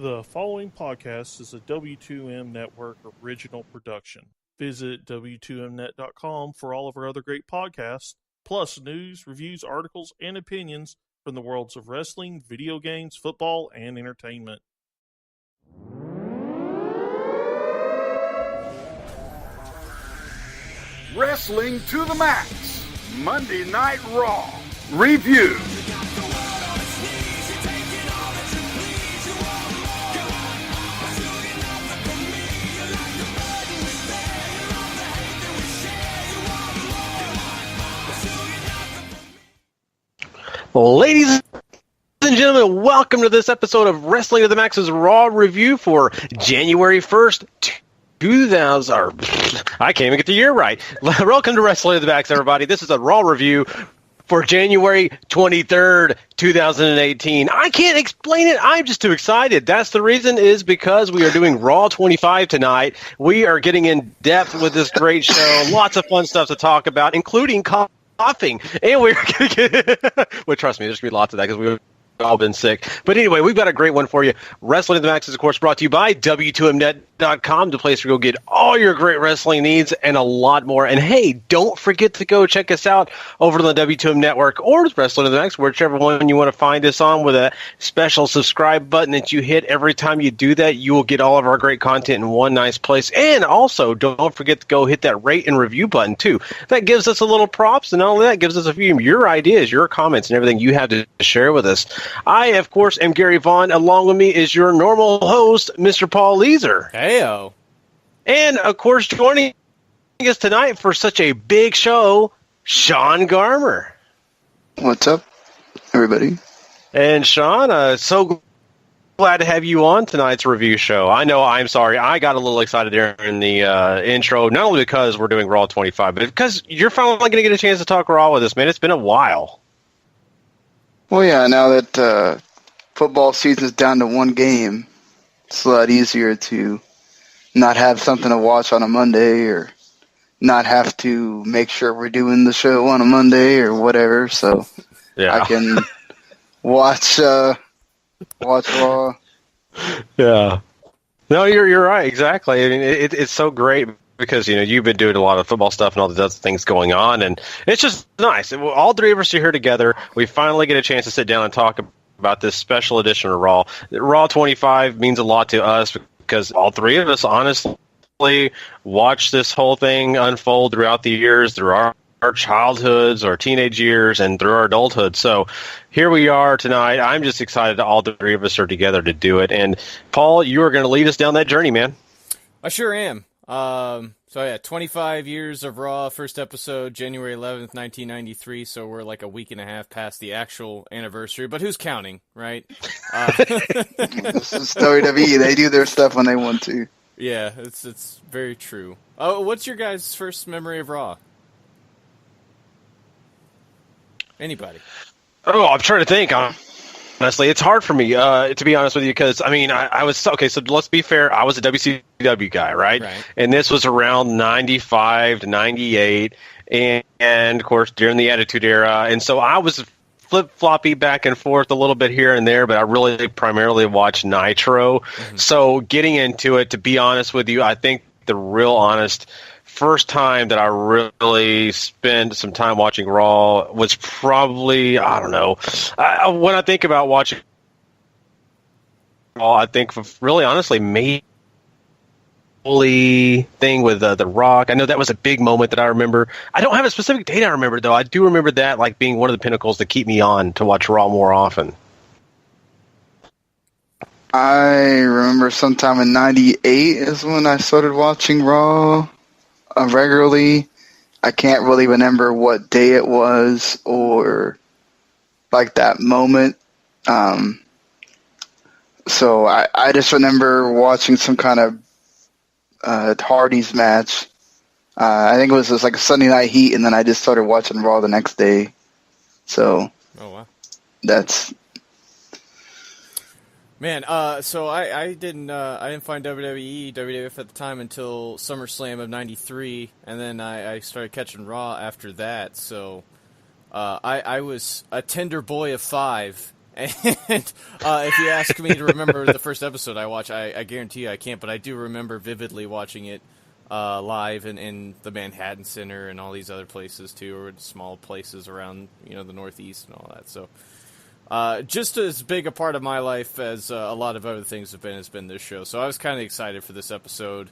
The following podcast is a W2M Network original production. Visit W2Mnet.com for all of our other great podcasts, plus news, reviews, articles, and opinions from the worlds of wrestling, video games, football, and entertainment. Wrestling to the Max, Monday Night Raw, review. Ladies and gentlemen, welcome to this episode of Wrestling to the Max's Raw review for January 1st, 2000. I can't even get the year right. Welcome to Wrestling to the Max, everybody. This is a Raw review for January 23rd, 2018. I can't explain it. I'm just too excited. That's the reason, is because we are doing Raw 25 tonight. We are getting in depth with this great show. Lots of fun stuff to talk about, including coughing, and we're going to get, well, trust me, there's going to be lots of that because we've all been sick. But anyway, we've got a great one for you. Wrestling to the Max is, of course, brought to you by W2Mnet.com, the place where you'll get all your great wrestling needs and a lot more. And hey, don't forget to go check us out over on the W2M Network or Wrestling to the Max, whichever one you want to find us on, with a special subscribe button that you hit. Every time you do that, you will get all of our great content in one nice place. And also, don't forget to go hit that rate and review button, too. That gives us a little props, and all of that gives us a few of your ideas, your comments, and everything you have to share with us. I, of course, am Gary Vaughan. Along with me is your normal host, Mr. Paul Leazar. Heyo. And, of course, joining us tonight for such a big show, Sean Garmer. What's up, everybody? And, Sean, so glad to have you on tonight's review show. I know, I'm sorry, I got a little excited during the intro, not only because we're doing Raw 25, but because you're finally going to get a chance to talk Raw with us, man. It's been a while. Well, yeah, now that football season's down to one game, it's a lot easier to not have something to watch on a Monday, or not have to make sure we're doing the show on a Monday or whatever. So yeah. I can watch Raw. Yeah. No, you're right. Exactly. I mean, it's so great because, you know, you've been doing a lot of football stuff and all the other things going on, and it's just nice. All three of us are here together. We finally get a chance to sit down and talk about this special edition of Raw. Raw 25 means a lot to us because all three of us honestly watched this whole thing unfold throughout the years, through our childhoods, our teenage years, and through our adulthood. So here we are tonight. I'm just excited that all three of us are together to do it. And Paul, you are going to lead us down that journey, man. I sure am. So yeah, 25 years of Raw, first episode, January 11th, 1993, so we're like a week and a half past the actual anniversary, but who's counting, right? This is WWE. They do their stuff when they want to. Yeah, it's very true. Oh, what's your guys' first memory of Raw? Anybody? Oh, I'm trying to think. Honestly, it's hard for me, to be honest with you, because, I mean, I was, okay, so let's be fair, I was a WCW guy, right? And this was around 95 to 98, and, of course, during the Attitude Era, and so I was flip-floppy back and forth a little bit here and there, but I really primarily watched Nitro. Mm-hmm. So getting into it, to be honest with you, I think the real honest first time that I really spent some time watching Raw was probably, I don't know, when I think about watching Raw, I think really honestly maybe thing with The Rock. I know that was a big moment that I remember. I don't have a specific date I remember, though. I do remember that like being one of the pinnacles to keep me on to watch Raw more often. I remember sometime in 98 is when I started watching Raw regularly. I can't really remember what day it was or like that moment. So I just remember watching some kind of Hardy's match. I think it was just like a Sunday Night Heat, and then I just started watching Raw the next day. So, oh wow, that's man. So I didn't find WWF at the time until SummerSlam of '93, and then I started catching Raw after that. So I was a tender boy of 5. And if you ask me to remember the first episode I watched, I guarantee you I can't, but I do remember vividly watching it live in the Manhattan Center and all these other places too, or small places around the Northeast and all that. So just as big a part of my life as a lot of other things has been this show. So I was kind of excited for this episode.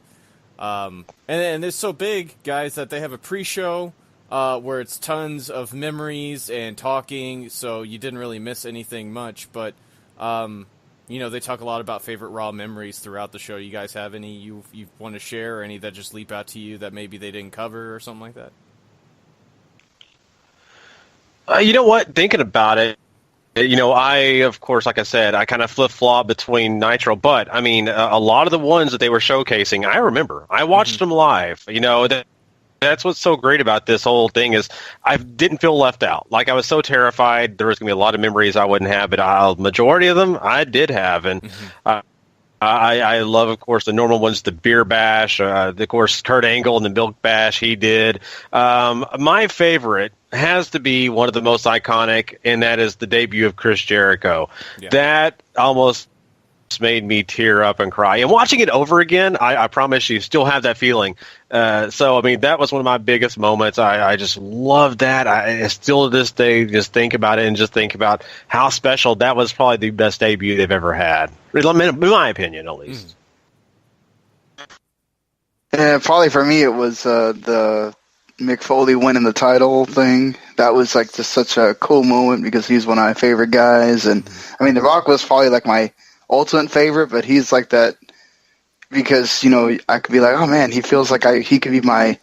And it's so big, guys, that they have a pre-show where it's tons of memories and talking, so you didn't really miss anything much. But, they talk a lot about favorite Raw memories throughout the show. You guys have any you want to share, or any that just leap out to you that maybe they didn't cover or something like that? You know what? Thinking about it, I, of course, like I said, I kind of flip-flop between Nitro, but, I mean, a lot of the ones that they were showcasing, I remember. I watched them live. That's what's so great about this whole thing is I didn't feel left out. Like, I was so terrified there was going to be a lot of memories I wouldn't have, but majority of them I did have. And I love, of course, the normal ones, the beer bash, of course, Kurt Angle and the milk bash he did. My favorite has to be one of the most iconic, and that is the debut of Chris Jericho. Yeah. That almost made me tear up and cry. And watching it over again, I promise you, still have that feeling. So, I mean, that was one of my biggest moments. I just love that. I still to this day just think about it and just think about how special that was. Probably the best debut they've ever had, in my opinion, at least. Yeah, probably for me, it was the Mick Foley winning the title thing. That was like just such a cool moment because he's one of my favorite guys. And I mean, The Rock was probably like my ultimate favorite, but he's like that because, I could be like, oh man, he feels like he could be my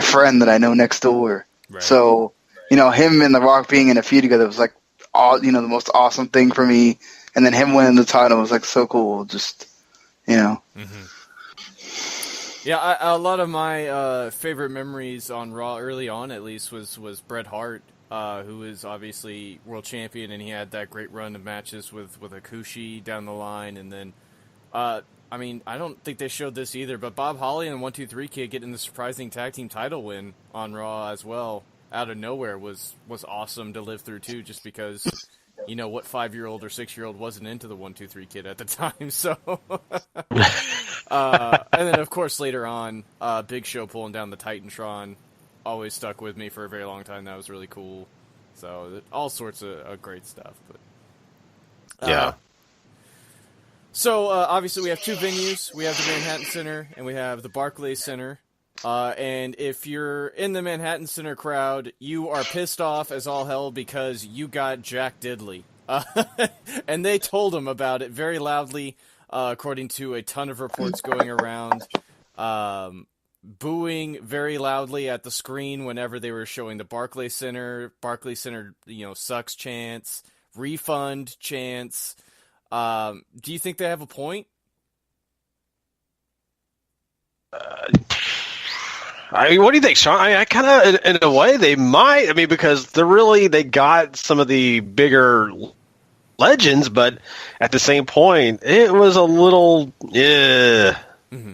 friend that I know next door. Right. So, him and The Rock being in a feud together was like, the most awesome thing for me. And then him winning the title was like so cool. Just, Yeah, a lot of my favorite memories on Raw early on, at least, was Bret Hart, who is obviously world champion, and he had that great run of matches with Akushi down the line. And then, I don't think they showed this either, but Bob Holly and 1-2-3 Kid getting the surprising tag team title win on Raw as well, out of nowhere, was awesome to live through too, just because, what 5-year-old or 6-year-old wasn't into the 1-2-3 Kid at the time, so... and then, of course, later on, Big Show pulling down the Titantron always stuck with me for a very long time. That was really cool. So, all sorts of great stuff. But yeah. So, obviously, we have two venues. We have the Manhattan Center, and we have the Barclays Center. And if you're in the Manhattan Center crowd, you are pissed off as all hell because you got Jack Diddley. And they told him about it very loudly, according to a ton of reports going around, booing very loudly at the screen whenever they were showing the Barclays Center, sucks chants, refund chants. Do you think they have a point? What do you think, Sean? I kind of, in a way, they might. I mean, because they got some of the bigger legends, but at the same point, it was a little, yeah. Mm-hmm.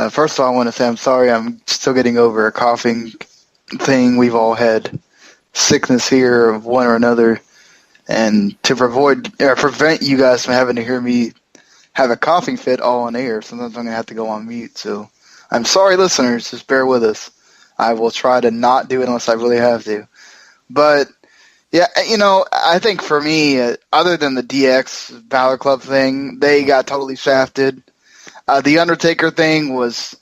First of all, I want to say I'm sorry. I'm still getting over a coughing thing. We've all had sickness here of one or another, and to prevent you guys from having to hear me have a coughing fit all on air, sometimes I'm going to have to go on mute. So I'm sorry, listeners. Just bear with us. I will try to not do it unless I really have to. But yeah, I think for me, other than the DX Balor Club thing, they got totally shafted. The Undertaker thing was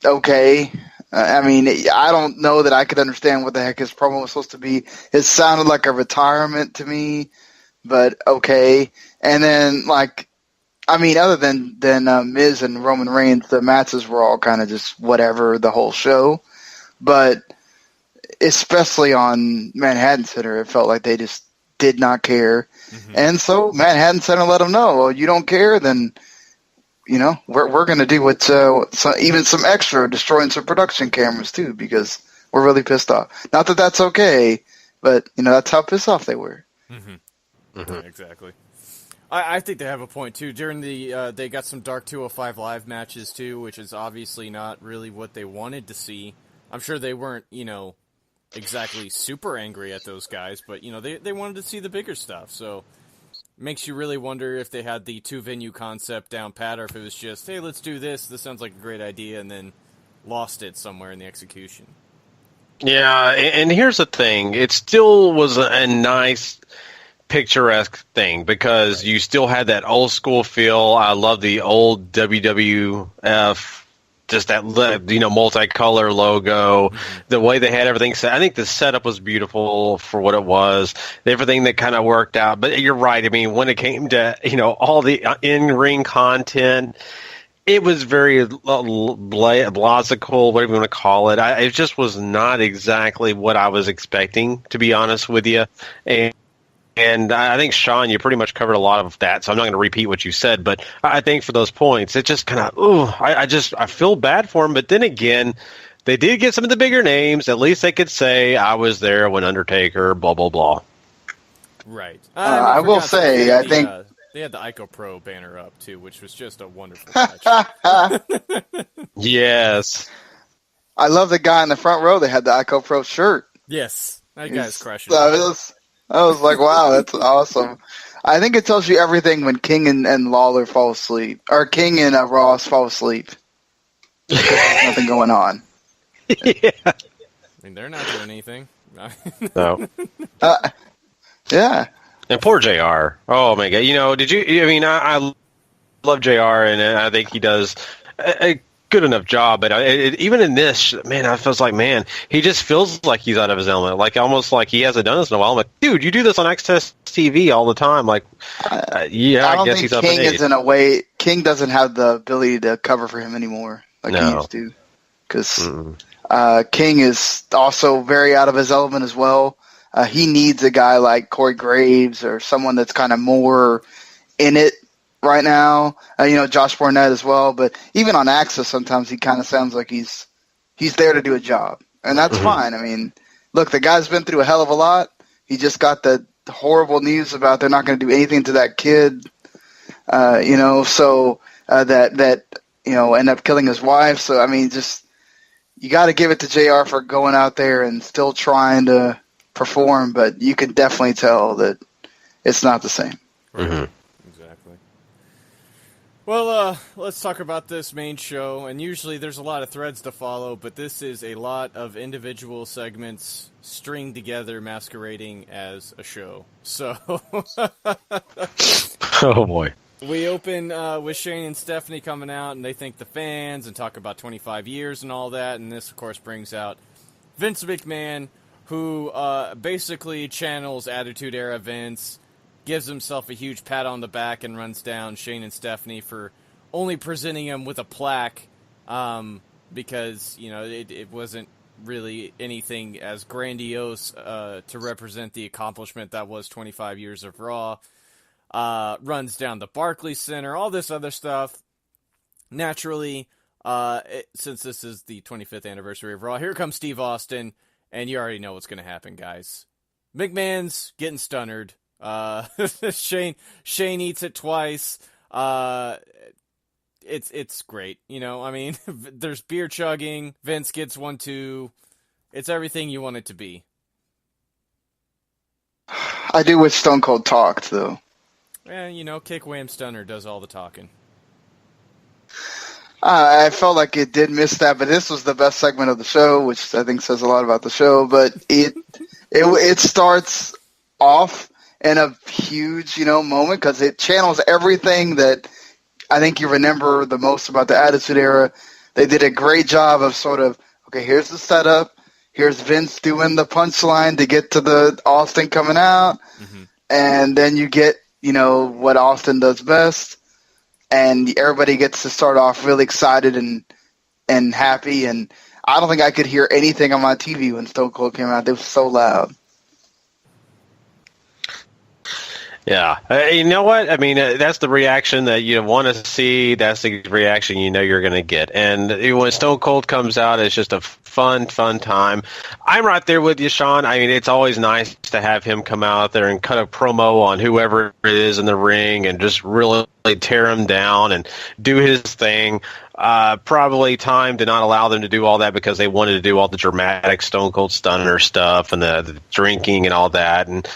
okay. I don't know that I could understand what the heck his promo was supposed to be. It sounded like a retirement to me, but okay. And then, other than Miz and Roman Reigns, the matches were all kind of just whatever the whole show. But especially on Manhattan Center, it felt like they just did not care. Mm-hmm. And so Manhattan Center let them know, well, you don't care, then, we're going to do even some extra, destroying some production cameras too, because we're really pissed off. Not that that's okay, but, that's how pissed off they were. Mm-hmm. Mm-hmm. Exactly. I think they have a point too. During they got some Dark 205 Live matches too, which is obviously not really what they wanted to see. I'm sure they weren't, exactly super angry at those guys, but they wanted to see the bigger stuff. So makes you really wonder if they had the 2-venue concept down pat, or if it was just, hey, let's do this. This sounds like a great idea, and then lost it somewhere in the execution. Yeah, and here's the thing. It still was a nice, picturesque thing because you still had that old school feel. I love the old WWF, just that, multicolor logo, the way they had everything set. I think the setup was beautiful for what it was, everything that kind of worked out. But you're right. I mean, when it came to, all the in-ring content, it was very blasical, whatever you want to call it. It just was not exactly what I was expecting, to be honest with you. And I think, Sean, you pretty much covered a lot of that, so I'm not going to repeat what you said. But I think for those points, it just kind of, I feel bad for them. But then again, they did get some of the bigger names. At least they could say, I was there when Undertaker, blah, blah, blah. Right. I will say, I think... They had the Ico Pro banner up, too, which was just a wonderful touch. Yes. I love the guy in the front row that had the Ico Pro shirt. Yes. That guy's crushing it. I was like, wow, that's awesome. I think it tells you everything when King and Lawler fall asleep. Or King and Ross fall asleep. There's nothing going on. Yeah. I mean, they're not doing anything. No. Yeah. And poor JR. Oh, my God. I love JR, and I think he does a good enough job. But even in this, man, I feels like, he just feels like he's out of his element. Like, almost like he hasn't done this in a while. I'm like, dude, you do this on Access TV all the time. Like, I guess he's up in age. King is in a way, King doesn't have the ability to cover for him anymore like he used to. Because King is also very out of his element as well. He needs a guy like Corey Graves or someone that's kind of more in it right now. Josh Barnett as well. But even on Access, sometimes he kind of sounds like he's there to do a job. And that's fine. I mean, look, the guy's been through a hell of a lot. He just got the horrible news about they're not going to do anything to that kid, that end up killing his wife. So, I mean, just you got to give it to JR for going out there and still trying to perform, but you can definitely tell that it's not the same. Exactly. Well, let's talk about this main show, and usually there's a lot of threads to follow, but this is a lot of individual segments stringed together, masquerading as a show. So, oh boy. We open with Shane and Stephanie coming out, and they thank the fans and talk about 25 years and all that, and this, of course, brings out Vince McMahon, who basically channels Attitude Era Vince, gives himself a huge pat on the back, and runs down Shane and Stephanie for only presenting him with a plaque because, it wasn't really anything as grandiose to represent the accomplishment that was 25 years of Raw. Runs down the Barclays Center, all this other stuff. Naturally, since this is the 25th anniversary of Raw, here comes Steve Austin. And you already know what's going to happen, guys. McMahon's getting stunnered. Shane eats it twice. It's great. There's beer chugging. Vince gets one too. It's everything you want it to be. I do wish Stone Cold talked, though. Kick Wham Stunner does all the talking. I felt like it did miss that, but this was the best segment of the show, which I think says a lot about the show. But it starts off in a huge, moment because it channels everything that I think you remember the most about the Attitude Era. They did a great job of sort of, okay, here's the setup. Here's Vince doing the punchline to get to the Austin coming out. And then you get, what Austin does best. And everybody gets to start off really excited and happy. And I don't think I could hear anything on my TV when Stone Cold came out. It was so loud. Yeah. You know what? I mean, that's the reaction that you want to see. That's the reaction you know you're going to get. And when Stone Cold comes out, it's just a fun time. I'm right there with you, Sean. I mean, it's always nice to have him come out there and cut a promo on whoever it is in the ring and just really tear him down and do his thing. Probably time to not allow them to do all that because they wanted to do all the dramatic Stone Cold Stunner stuff and the drinking and all that. And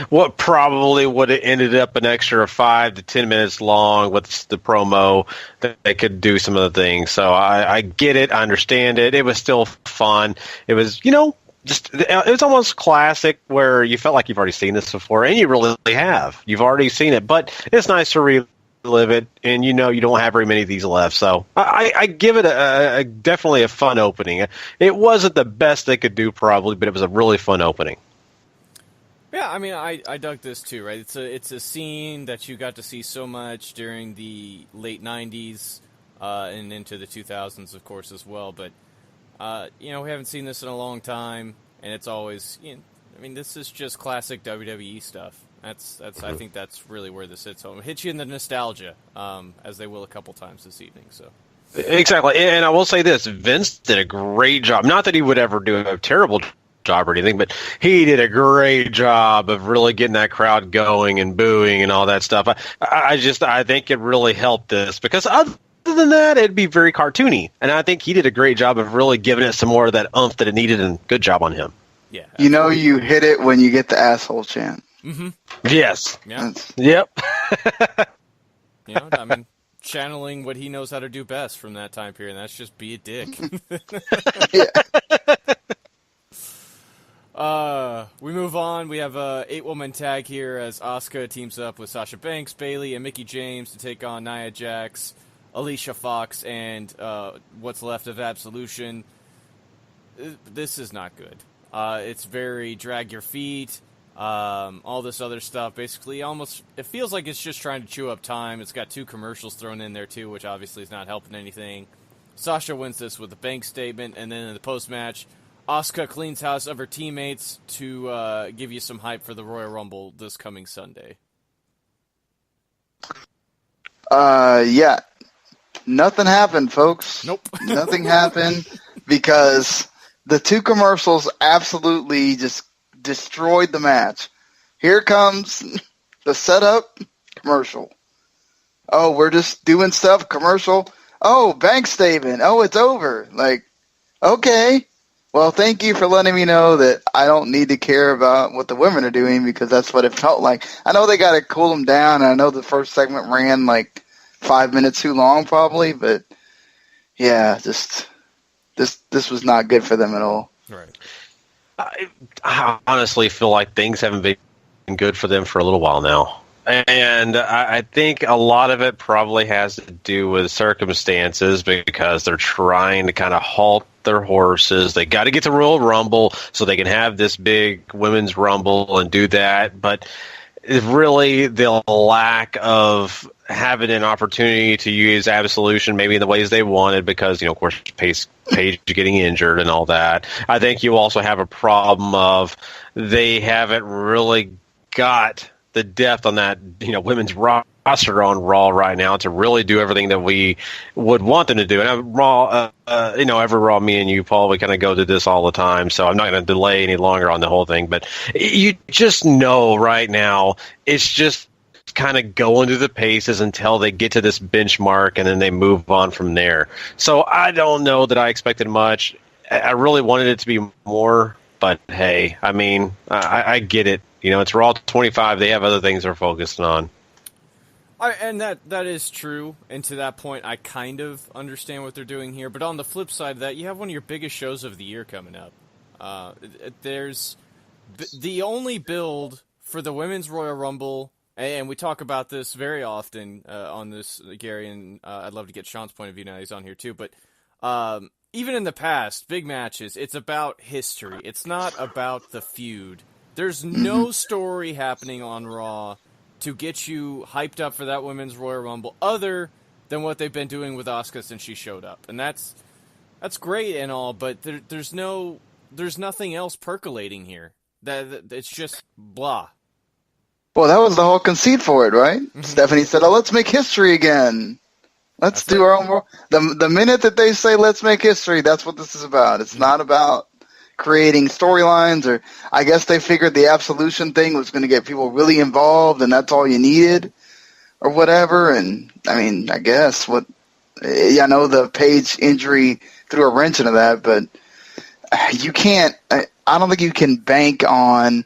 what probably would have ended up an extra 5 to 10 minutes long with the promo that they could do some of the things. So I get it. I understand it. It was still fun. It was, it was almost classic where you felt like you've already seen this before, and you really have. You've already seen it, but it's nice to relive it, and you don't have very many of these left. So I give it a definitely a fun opening. It wasn't the best they could do probably, but it was a really fun opening. Yeah, I mean, I dug this too, right? It's a scene that you got to see so much during the late 90s and into the 2000s, of course, as well. But, we haven't seen this in a long time, and it's always, this is just classic WWE stuff. I think that's really where this hits home. It hits you in the nostalgia, as they will a couple times this evening, so. Exactly, and I will say this, Vince did a great job. Not that he would ever do a terrible job or anything, but he did a great job of really getting that crowd going and booing and all that stuff. I think it really helped this because other than that, it'd be very cartoony, and I think he did a great job of really giving it some more of that oomph that it needed, and good job on him. Yeah, you hit it when you get the asshole chant. Mm-hmm. Yes. Yeah. Yep. Channeling what he knows how to do best from that time period, and that's just be a dick. We move on. We have a 8-woman tag here as Asuka teams up with Sasha Banks, Bayley, and Mickie James to take on Nia Jax, Alicia Fox, and what's left of Absolution. This is not good. It's very drag your feet, all this other stuff. Basically, it feels like it's just trying to chew up time. It's got 2 commercials thrown in there, too, which obviously is not helping anything. Sasha wins this with a bank statement, and then in the post-match, Asuka cleans house of her teammates to give you some hype for the Royal Rumble this coming Sunday. Yeah. Nothing happened, folks. Nope. Nothing happened because the 2 commercials absolutely just destroyed the match. Here comes the setup commercial. Oh, we're just doing stuff, commercial. Oh, bank statement. Oh, it's over. Like, okay. Well, thank you for letting me know that I don't need to care about what the women are doing because that's what it felt like. I know they got to cool them down, and I know the first segment ran like 5 minutes too long probably, but yeah, just this was not good for them at all. Right. I honestly feel like things haven't been good for them for a little while now. And I think a lot of it probably has to do with circumstances because they're trying to kind of halt their horses. They got to get to Royal Rumble so they can have this big women's Rumble and do that. But it's really the lack of having an opportunity to use Absolution maybe in the ways they wanted because, of course, Paige getting injured and all that. I think you also have a problem of they haven't really got the depth on that, women's roster on Raw right now to really do everything that we would want them to do. And Raw, every Raw, me and you, Paul, we kind of go to this all the time, so I'm not going to delay any longer on the whole thing. But you just know right now it's just kind of going through the paces until they get to this benchmark and then they move on from there. So I don't know that I expected much. I really wanted it to be more, but hey, I get it. It's Raw 25. They have other things they're focusing on. And that is true. And to that point, I kind of understand what they're doing here. But on the flip side of that, you have one of your biggest shows of the year coming up. There's the only build for the Women's Royal Rumble, and we talk about this very often on this, Gary, and I'd love to get Sean's point of view now he's on here too. But even in the past, big matches, it's about history. It's not about the feud. There's no story happening on Raw to get you hyped up for that Women's Royal Rumble other than what they've been doing with Asuka since she showed up. And that's great and all, but there's nothing else percolating here. That it's just blah. Well, that was the whole conceit for it, right? Mm-hmm. Stephanie said, "Oh, let's make history again. Let's do our own." The minute that they say "let's make history," that's what this is about. It's not about creating storylines, or I guess they figured the absolution thing was going to get people really involved, and that's all you needed, or whatever. And I mean, I guess I know the Paige injury threw a wrench into that, but you can't. I don't think you can bank on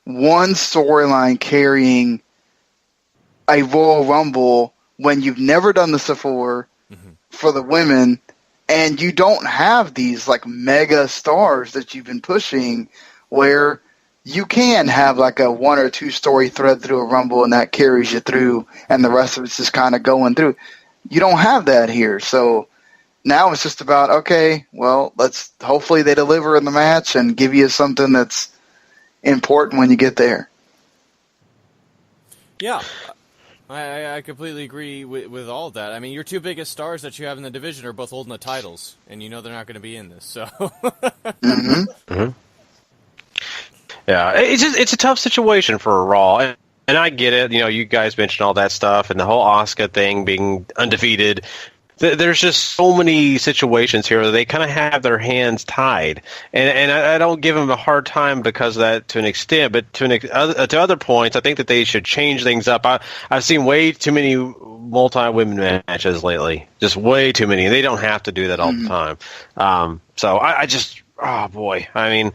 one storyline carrying a Royal Rumble when you've never done this before for the women, and you don't have these like mega stars that you've been pushing where you can have like a 1 or 2 story thread through a Rumble and that carries you through and the rest of it's just kind of going through. You don't have that here. So now it's just about, okay, well, hopefully they deliver in the match and give you something that's important when you get there. Yeah, I completely agree with all of that. I mean, your 2 biggest stars that you have in the division are both holding the titles, and you know they're not going to be in this. So, Yeah, it's a tough situation for Raw, and I get it. You know, you guys mentioned all that stuff, and the whole Asuka thing being undefeated. There's just so many situations here that they kind of have their hands tied, and I don't give them a hard time because of that to an extent, but to other points, I think that they should change things up. I've seen way too many multi-women matches lately, just way too many. They don't have to do that all the time. So I just, oh boy, I mean,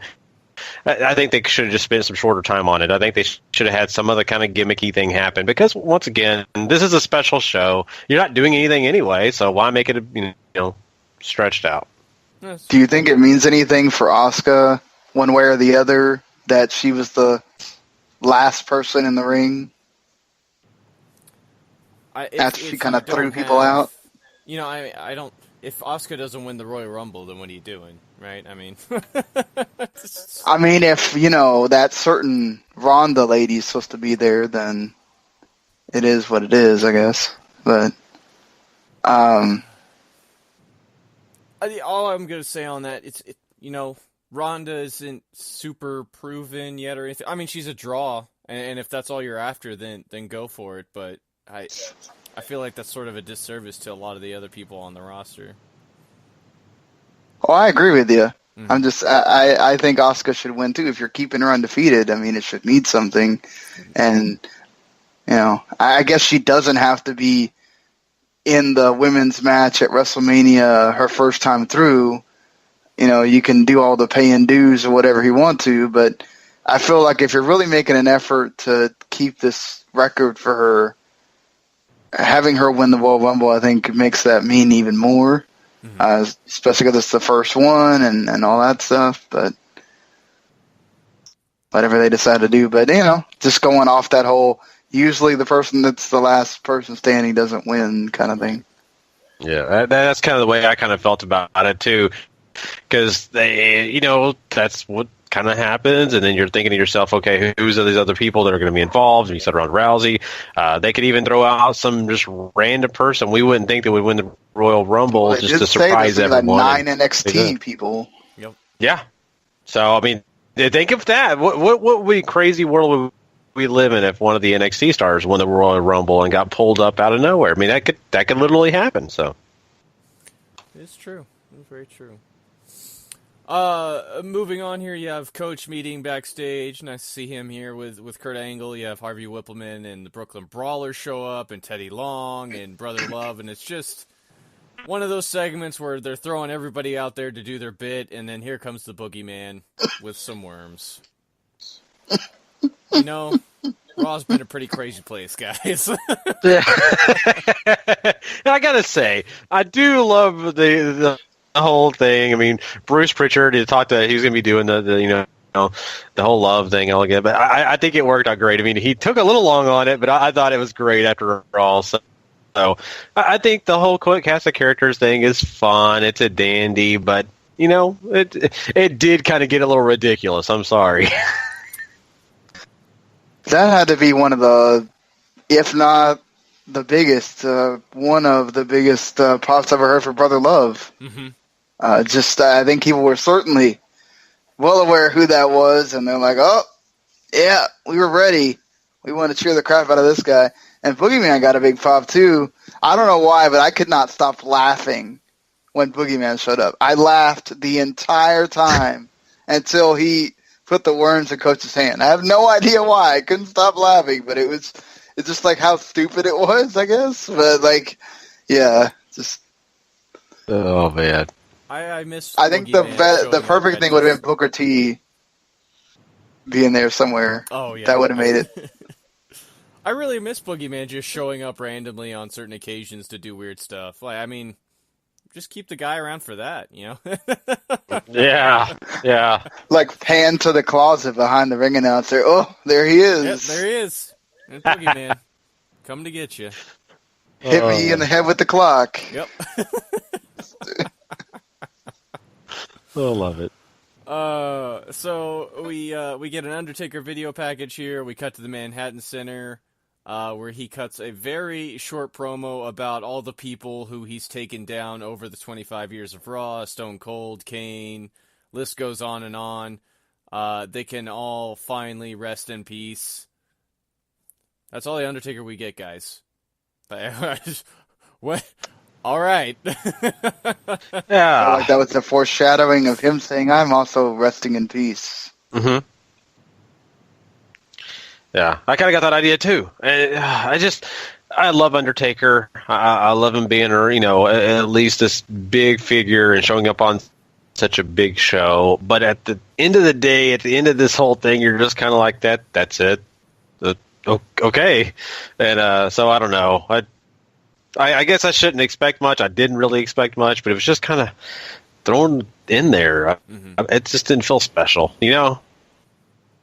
I think they should have just spent some shorter time on it. I think they should have had some other kind of gimmicky thing happen because, once again, this is a special show. You're not doing anything anyway, so why make it stretched out? Do you think it means anything for Asuka, one way or the other, that she was the last person in the ring after she kind of threw people out? You know, I don't. If Asuka doesn't win the Royal Rumble, then what are you doing, right? I mean, if that certain Ronda lady's supposed to be there, then it is what it is, I guess. But all I'm gonna say on that, Ronda isn't super proven yet or anything. I mean, she's a draw, and if that's all you're after, then go for it. But I feel like that's sort of a disservice to a lot of the other people on the roster. Oh, I agree with you. I'm just, I think Asuka should win too. If you're keeping her undefeated, I mean, it should mean something. And, I guess she doesn't have to be in the women's match at WrestleMania her first time through. You can do all the paying dues or whatever you want to, but I feel like if you're really making an effort to keep this record for her, having her win the Royal Rumble, I think, makes that mean even more, especially because it's the first one and all that stuff. But whatever they decide to do. But, just going off that whole, usually the person that's the last person standing doesn't win kind of thing. Yeah, that's kind of the way I kind of felt about it, too. Because, that's what kind of happens, and then you're thinking to yourself, okay, who's these other people that are going to be involved? And you said around Rousey. They could even throw out some just random person we wouldn't think that would win the Royal Rumble just to surprise everyone. Like 9 NXT people. Yep. Yeah. So, I mean, think of that. What crazy world would we live in if one of the NXT stars won the Royal Rumble and got pulled up out of nowhere? I mean, that could literally happen. So it's true. It's very true. Moving on here, you have Coach meeting backstage. Nice to see him here with Kurt Angle. You have Harvey Whippleman and the Brooklyn Brawlers show up, and Teddy Long and Brother Love, and it's just one of those segments where they're throwing everybody out there to do their bit, and then here comes the Boogeyman with some worms. Raw's been a pretty crazy place, guys. Yeah. I gotta say, I do love the whole thing. I mean, Bruce Pritchard, he was going to be doing the whole love thing all again, but I think it worked out great. I mean, he took a little long on it, but I thought it was great after all. So I think the whole cast of characters thing is fun. It's a dandy, but it did kind of get a little ridiculous. I'm sorry. That had to be one of the, if not the biggest, one of the biggest pops I've ever heard for Brother Love. Mm-hmm. I think people were certainly well aware who that was, and they're like, oh, yeah, we were ready. We want to cheer the crap out of this guy. And Boogeyman got a big pop, too. I don't know why, but I could not stop laughing when Boogeyman showed up. I laughed the entire time until he put the worms in Coach's hand. I have no idea why. I couldn't stop laughing, but it's just like how stupid it was, I guess. But, like, yeah, just... Oh, man. I miss. I think the perfect thing would have been Booker T being there somewhere. Oh yeah, that would have made it. I really miss Boogeyman just showing up randomly on certain occasions to do weird stuff. Like, I mean, just keep the guy around for that, you know? Yeah. Like pan to the closet behind the ring announcer. Oh, there he is. Yep, there he is. And Boogeyman, come to get you. Hit me in the head with the clock. Yep. I love it. So we get an Undertaker video package here. We cut to the Manhattan Center, where he cuts a very short promo about all the people who he's taken down over the 25 years of Raw. Stone Cold, Kane, list goes on and on. They can all finally rest in peace. That's all the Undertaker we get, guys. What? All right. Yeah. Like that was the foreshadowing of him saying, "I'm also resting in peace." Mm-hmm. Yeah, I kind of got that idea too. And I love Undertaker. I love him being, at least this big figure and showing up on such a big show. But at the end of the day, at the end of this whole thing, you're just kind of like that. That's it. Okay. And so I don't know. I guess I shouldn't expect much. I didn't really expect much, but it was just kind of thrown in there. It just didn't feel special,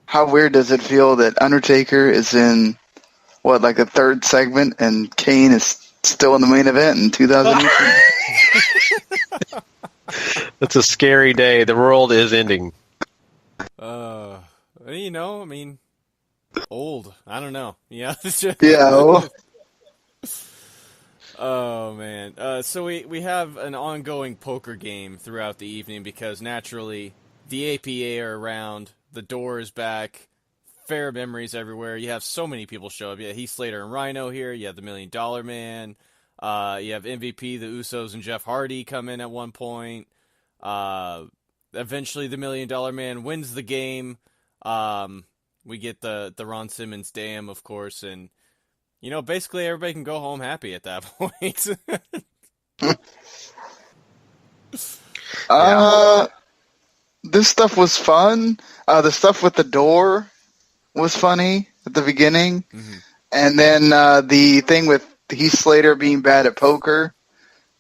How weird does it feel that Undertaker is in, like the third segment, and Kane is still in the main event in 2018? It's a scary day. The world is ending. I mean, old. I don't know. Yeah. Yeah. Oh, man. So we have an ongoing poker game throughout the evening because, naturally, the APA are around, the door is back, fair memories everywhere. You have so many people show up. You have Heath, Slater, and Rhino here. You have the $1 Million Man. You have MVP, the Usos, and Jeff Hardy come in at one point. Eventually, the $1 Million Man wins the game. We get the Ron Simmons Damn, of course, and basically everybody can go home happy at that point. This stuff was fun. The stuff with the door was funny at the beginning. Mm-hmm. And then the thing with Heath Slater being bad at poker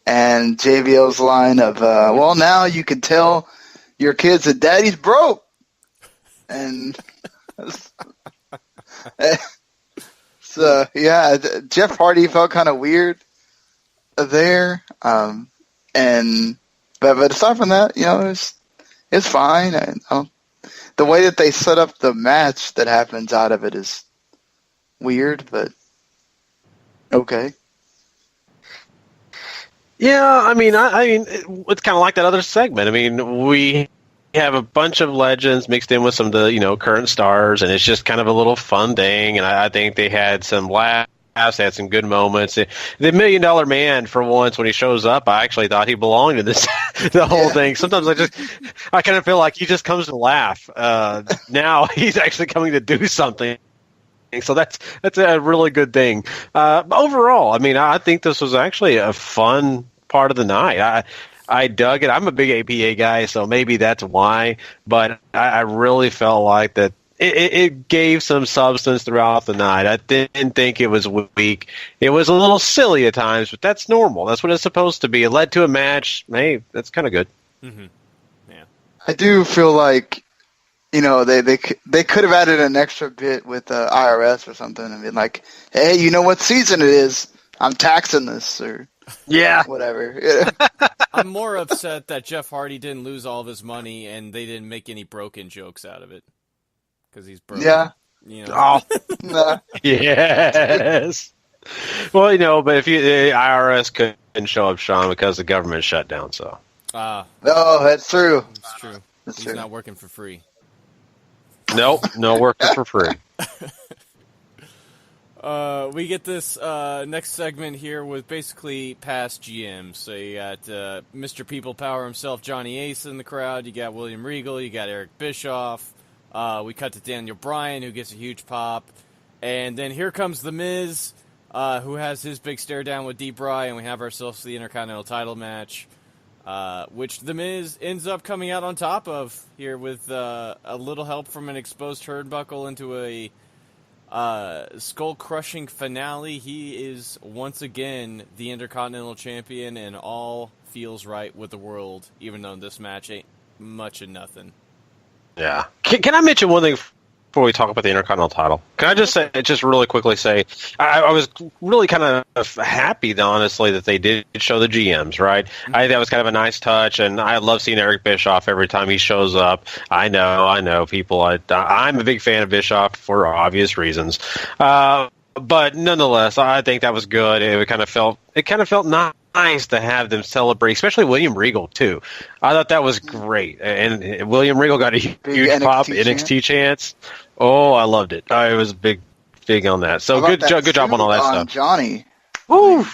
and JBL's line of, well, now you can tell your kids that daddy's broke. And... So, yeah, Jeff Hardy felt kind of weird there. But aside from that, it's fine. The way that they set up the match that happens out of it is weird, but okay. Yeah, I mean, it's kind of like that other segment. I mean, we have a bunch of legends mixed in with some of the current stars, and it's just kind of a little fun thing. And I think they had some laughs, they had some good moments. The $1 Million Man, for once, when he shows up, I actually thought he belonged in this the whole thing. Sometimes I kind of feel like he just comes to laugh. Now he's actually coming to do something. So that's a really good thing. Overall, I mean, I think this was actually a fun part of the night. I dug it. I'm a big APA guy, so maybe that's why. But I really felt like that it gave some substance throughout the night. I didn't think it was weak. It was a little silly at times, but that's normal. That's what it's supposed to be. It led to a match. Hey, that's kind of good. Mm-hmm. Yeah. I do feel like, they could have added an extra bit with IRS or something and been like, hey, you know what season it is? I'm taxing this, or... Yeah. Whatever. I'm more upset that Jeff Hardy didn't lose all of his money and they didn't make any broken jokes out of it. Because he's broke. Yeah. Oh. Nah. Yes. Well, but if the IRS couldn't show up, Sean, because the government shut down, so. Oh, that's true. That's true. That's He's true. not working for free. Nope, no working for free. We get this next segment here with basically past GMs. So you got Mr. People Power himself, Johnny Ace in the crowd. You got William Regal. You got Eric Bischoff. We cut to Daniel Bryan, who gets a huge pop. And then here comes The Miz, who has his big stare down with D-Bry, and we have ourselves the Intercontinental title match, which The Miz ends up coming out on top of here with a little help from an exposed turnbuckle into a skull-crushing finale. He is once again the Intercontinental Champion, and all feels right with the world, even though this match ain't much of nothing. Yeah. Can I mention one thing before we talk about the Intercontinental title? Can I just really quickly say, I was really kind of happy, honestly, that they did show the GMs, right? Mm-hmm. I think that was kind of a nice touch, and I love seeing Eric Bischoff every time he shows up. I know, people. I'm a big fan of Bischoff for obvious reasons. But nonetheless, I think that was good. It kind of felt nice to have them celebrate, especially William Regal too. I thought that was great, and William Regal got a huge pop NXT chance. Oh, I loved it. I was big on that. So good job on all that stuff, Johnny. Woo,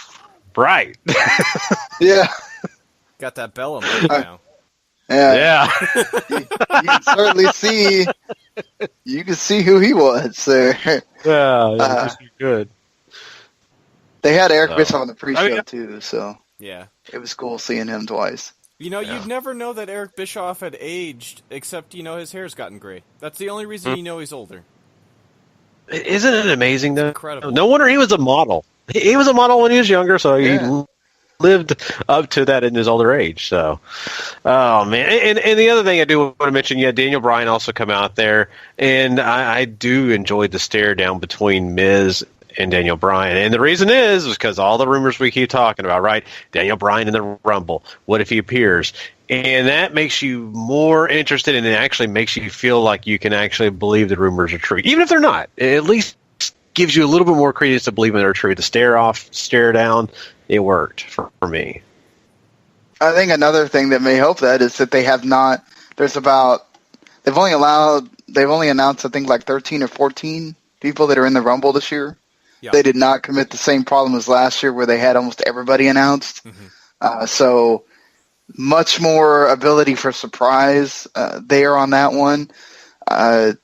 right? Yeah, got that Bellum right now. Yeah. You can certainly see. You can see who he was there. Yeah, good. They had Eric Bischoff on the pre-show too, so yeah, it was cool seeing him twice. You'd never know that Eric Bischoff had aged, except his hair's gotten gray. That's the only reason you know he's older. Isn't it amazing though? Incredible. No wonder he was a model. He was a model when he was younger, so he lived up to that in his older age. So, oh man! And the other thing I do want to mention, Daniel Bryan also come out there, and I do enjoy the stare down between Miz and Daniel Bryan. And the reason is because all the rumors we keep talking about, right? Daniel Bryan in the Rumble. What if he appears? And that makes you more interested, and it actually makes you feel like you can actually believe the rumors are true. Even if they're not, it at least gives you a little bit more credence to believe they're true. The stare down, it worked for me. I think another thing that may help that is that they have not, they've only announced, I think, like 13 or 14 people that are in the Rumble this year. Yep. They did not commit the same problem as last year where they had almost everybody announced. Mm-hmm. So much more ability for surprise there on that one. I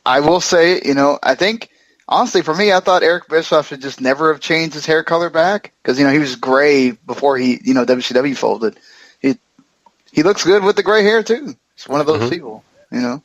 will say, I think, honestly, for me, I thought Eric Bischoff should just never have changed his hair color back because, he was gray before he, WCW folded. He looks good with the gray hair, too. He's one of those people, Yeah.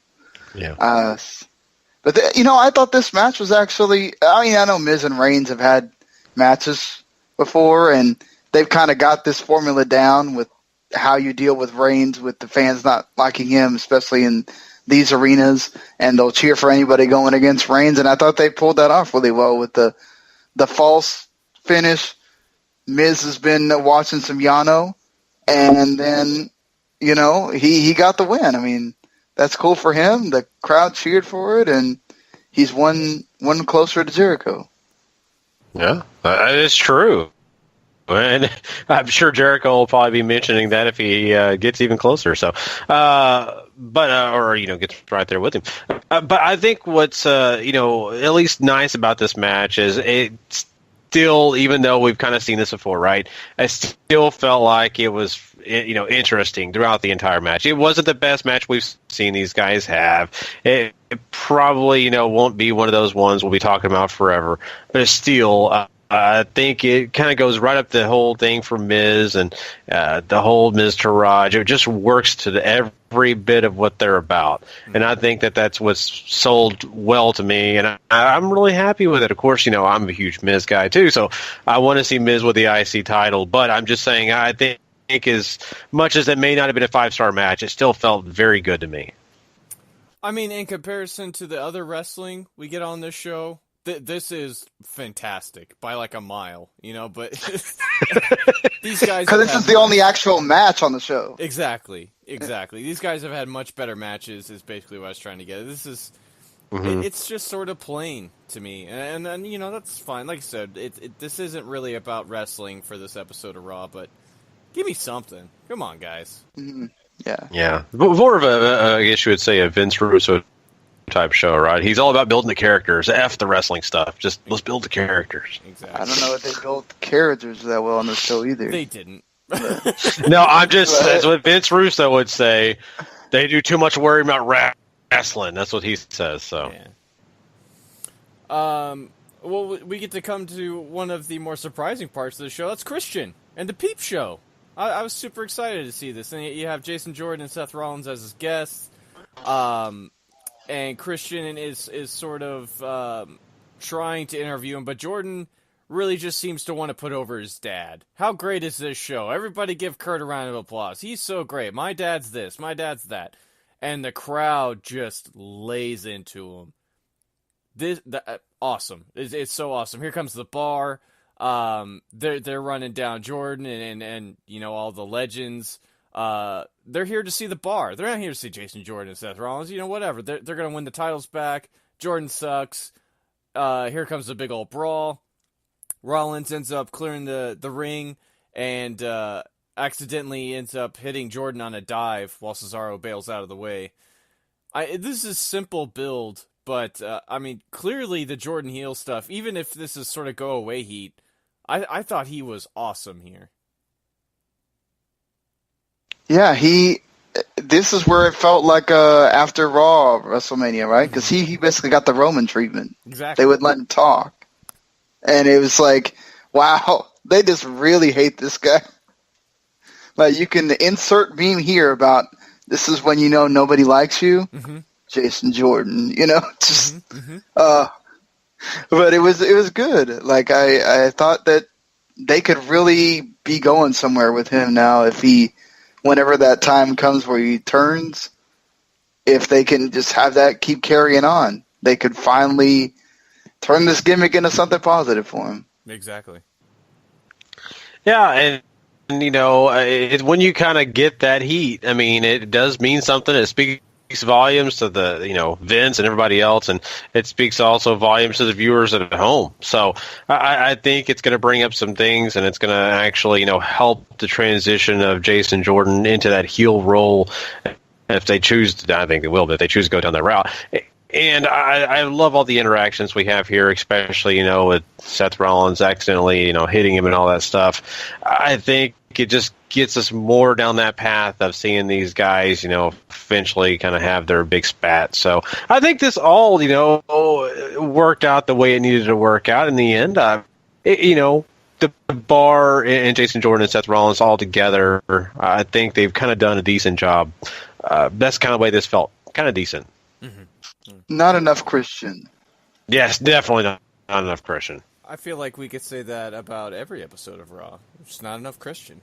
But, I thought this match was actually, I know Miz and Reigns have had matches before, and they've kind of got this formula down with how you deal with Reigns with the fans not liking him, especially in these arenas, and they'll cheer for anybody going against Reigns, and I thought they pulled that off really well with the false finish. Miz has been watching some Yano, and then, he got the win. I mean, that's cool for him. The crowd cheered for it, and he's one closer to Jericho. Yeah, that is true. And I'm sure Jericho will probably be mentioning that if he gets even closer. So, gets right there with him. But I think what's at least nice about this match is it's still, even though we've kind of seen this before, right? I still felt like it was interesting throughout the entire match. It wasn't the best match we've seen these guys have. It probably won't be one of those ones we'll be talking about forever. But it's still. I think it kind of goes right up the whole thing for Miz and the whole Miz Taraj. It just works to every bit of what they're about. And I think that's what's sold well to me. And I'm really happy with it. Of course, I'm a huge Miz guy too. So I want to see Miz with the IC title. But I'm just saying, I think as much as it may not have been a 5-star match, it still felt very good to me. I mean, in comparison to the other wrestling we get on this show, this is fantastic by like a mile, but these guys... Because this is the only actual match on the show. Exactly. These guys have had much better matches is basically what I was trying to get. This is... It's just sort of plain to me. And that's fine. Like I said, this isn't really about wrestling for this episode of Raw, but give me something. Come on, guys. Mm-hmm. Yeah. Yeah. More of I guess you would say, a Vince Russo type show, right? He's all about building the characters. F the wrestling stuff. Just let's build the characters. Exactly. I don't know if they built the characters that well on the show either. They didn't. No, that's what Vince Russo would say. They do too much worrying about wrestling. That's what he says. So, yeah. Well, we get to come to one of the more surprising parts of the show. That's Christian and the Peep Show. I was super excited to see this. And you have Jason Jordan and Seth Rollins as his guests. And Christian is sort of trying to interview him, but Jordan really just seems to want to put over his dad. How great is this show? Everybody give Kurt a round of applause. He's so great. My dad's this. My dad's that. And the crowd just lays into him. Awesome. It's so awesome. Here comes the bar. They're running down Jordan and all the legends. They're here to see the bar. They're not here to see Jason Jordan and Seth Rollins. Whatever. They're going to win the titles back. Jordan sucks. Here comes the big old brawl. Rollins ends up clearing the ring and accidentally ends up hitting Jordan on a dive while Cesaro bails out of the way. This is simple build, but clearly the Jordan heel stuff, even if this is sort of go away heat, I thought he was awesome here. Yeah, this is where it felt like after Raw WrestleMania, right? Because he basically got the Roman treatment. Exactly. They wouldn't let him talk. And it was like, wow, they just really hate this guy. Like, you can insert meme here about this is when nobody likes you. Mm-hmm. Jason Jordan, but it was good. Like, I thought that they could really be going somewhere with him now if whenever that time comes where he turns, if they can just have that keep carrying on, they could finally turn this gimmick into something positive for him. Exactly. Yeah, and when you kind of get that heat, it does mean something. It speaks volumes to the Vince and everybody else, and it speaks also volumes to the viewers at home. So I think it's going to bring up some things, and it's going to actually help the transition of Jason Jordan into that heel role. If they choose to, I think they will, but if they choose to go down that route. And I love all the interactions we have here, especially, with Seth Rollins accidentally, hitting him and all that stuff. I think it just gets us more down that path of seeing these guys, eventually kind of have their big spat. So I think this all, worked out the way it needed to work out in the end. The Bar and Jason Jordan and Seth Rollins all together, I think they've kind of done a decent job. That's kind of the way this felt, kind of decent. Mm-hmm. Not enough Christian. Yes, definitely not enough Christian. I feel like we could say that about every episode of Raw. There's not enough Christian.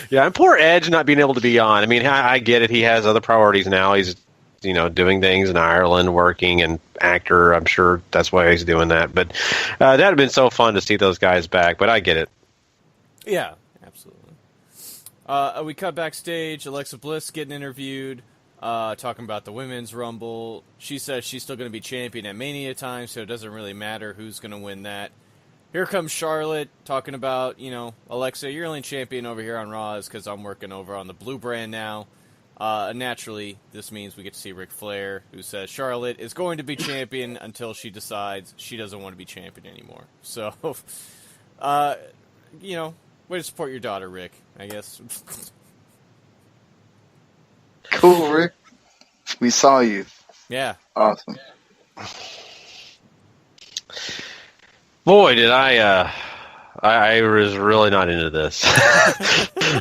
Yeah, and poor Edge not being able to be on. I get it. He has other priorities now. He's, doing things in Ireland, working, and actor. I'm sure that's why he's doing that. But that would have been so fun to see those guys back. But I get it. Yeah, absolutely. We cut backstage. Alexa Bliss getting interviewed, talking about the Women's Rumble. She says she's still going to be champion at Mania time, so it doesn't really matter who's going to win that. Here comes Charlotte talking about, Alexa, you're only champion over here on Raw is because I'm working over on the Blue brand now. Naturally, this means we get to see Ric Flair, who says Charlotte is going to be champion until she decides she doesn't want to be champion anymore. So, way to support your daughter, Rick, I guess. Cool, Rick. We saw you. Yeah. Awesome. Boy, did I was really not into this.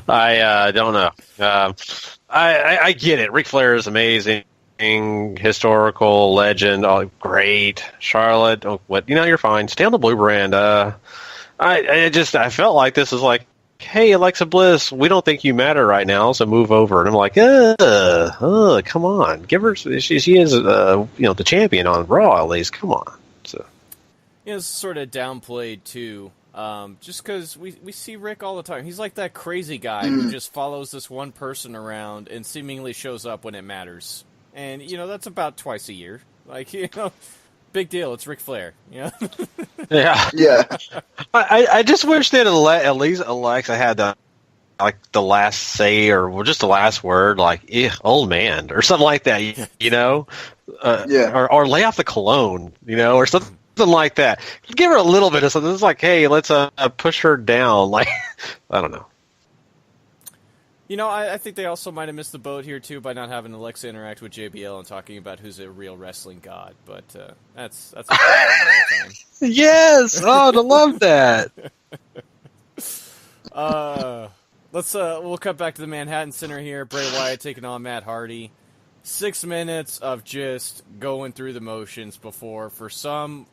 I don't know. I get it. Ric Flair is amazing. Historical legend. Oh, great. Charlotte. Oh, what? You're fine. Stay on the Blue brand. I felt like this is like, hey, Alexa Bliss, we don't think you matter right now, so move over. And I'm like, come on, give her. She is, the champion on Raw at least. Come on. So, it's sort of downplayed too, just because we see Rick all the time. He's like that crazy guy who just follows this one person around and seemingly shows up when it matters. And that's about twice a year. Like big deal. It's Ric Flair. Yeah. Yeah. I just wish that at least Alexa had the like the last say or just the last word, like old man or something like that, you know, or lay off the cologne, you know, or something like that. Give her a little bit of something. It's like, hey, let's push her down. Like, I don't know. You know, I think they also might have missed the boat here, too, by not having Alexa interact with JBL and talking about who's a real wrestling god. But that's a time. Yes! Oh, I love that! We'll cut back to the Manhattan Center here. Bray Wyatt taking on Matt Hardy. 6 minutes of just going through the motions before, for some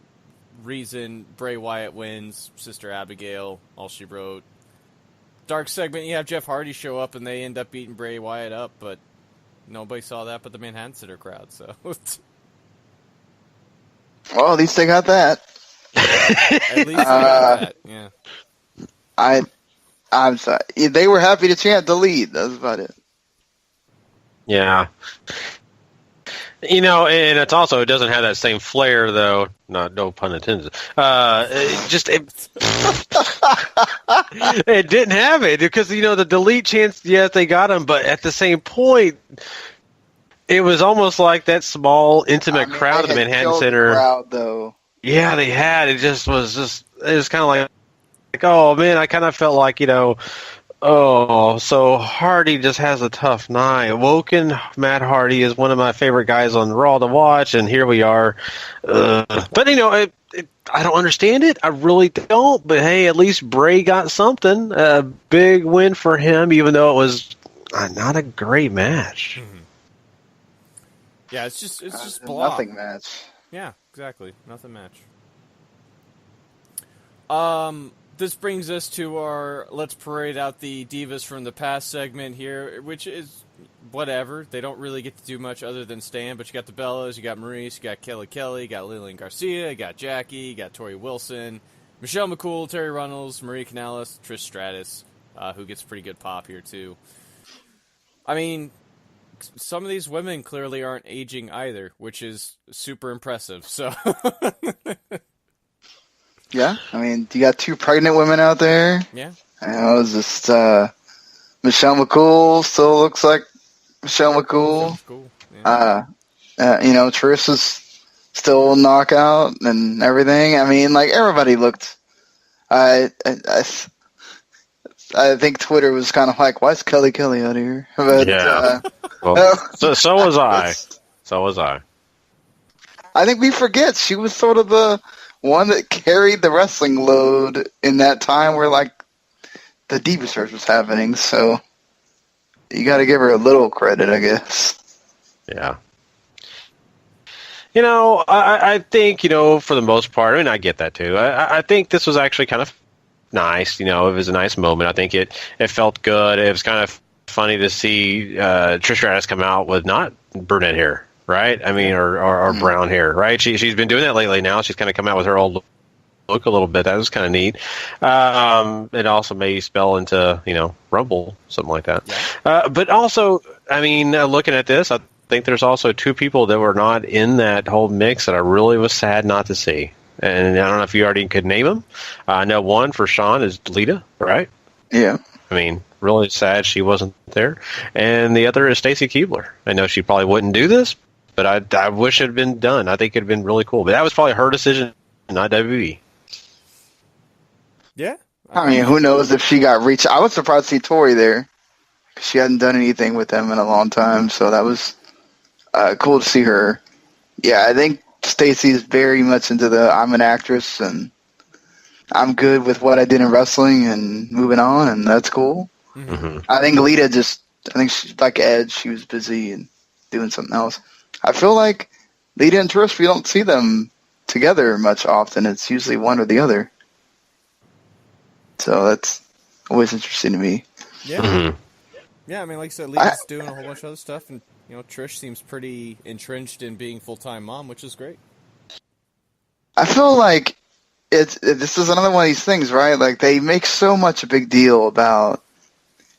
reason, Bray Wyatt wins. Sister Abigail, all she wrote. Dark segment, you have Jeff Hardy show up, and they end up beating Bray Wyatt up, but nobody saw that but the Manhattan Center crowd, so... Well, at least they got that. At least they got that, yeah. I'm sorry. They were happy to chant delete. That's about it. Yeah. You know, and it doesn't have that same flair, though. No pun intended. It didn't have it because, you know, the delete chance, yes, they got him, but at the same point, it was almost like that small, intimate crowd at the Manhattan Center. Crowd, though. Yeah, they had. It was kind of like, oh man, I kind of felt like, you know, oh, so Hardy just has a tough night. Woken Matt Hardy is one of my favorite guys on Raw to watch, and here we are. But, you know, I don't understand it. I really don't. But, hey, at least Bray got something. A big win for him, even though it was not a great match. Mm-hmm. Yeah, it's just blah. Nothing match. Yeah, exactly. Nothing match. This brings us to our let's parade out the divas from the past segment here, which is whatever. They don't really get to do much other than stand, but you got the Bellas, you got Maurice, you got Kelly, you got Lillian Garcia, you got Jackie, you got Tori Wilson, Michelle McCool, Terry Runnels, Marie Kanellis, Trish Stratus, who gets a pretty good pop here too. I mean, some of these women clearly aren't aging either, which is super impressive. So... Yeah, I mean, you got 2 pregnant women out there. Yeah. I know, it's just Michelle McCool still looks like Michelle McCool. Cool. Yeah. You know, Trish is still knockout and everything. I mean, like, everybody looked. I think Twitter was kind of like, why is Kelly out here? But, yeah. Well, so was I. So was I. I think we forget she was sort of the one that carried the wrestling load in that time where, like, the Diva Search was happening, so you got to give her a little credit, I guess. Yeah. You know, I think, you know, for the most part, I mean, I get that too. I think this was actually kind of nice. You know, it was a nice moment. I think it felt good. It was kind of funny to see Trish Stratus come out with not brunette hair. Right? I mean, or brown hair, right? She's been doing that lately now. She's kind of come out with her old look a little bit. That was kind of neat. It also may spell into, you know, Rumble, something like that. Yeah. But also, I mean, looking at this, I think there's also 2 people that were not in that whole mix that I really was sad not to see. And I don't know if you already could name them. I know one for Sean is Lita, right? Yeah. I mean, really sad she wasn't there. And the other is Stacy Keibler. I know she probably wouldn't do this, but I wish it had been done. I think it would have been really cool. But that was probably her decision, not WWE. Yeah. I mean, who knows if she got reached. I was surprised to see Tori there. She hadn't done anything with them in a long time, so that was cool to see her. Yeah, I think Stacey's very much into the I'm an actress, and I'm good with what I did in wrestling and moving on, and that's cool. Mm-hmm. I think Lita she's like Edge. She was busy and doing something else. I feel like Lita and Trish, we don't see them together much often. It's usually one or the other. So that's always interesting to me. Yeah. Mm-hmm. Yeah, I mean, like I said, Lita's doing a whole bunch of other stuff, and, you know, Trish seems pretty entrenched in being full-time mom, which is great. I feel like this is another one of these things, right? Like, they make so much a big deal about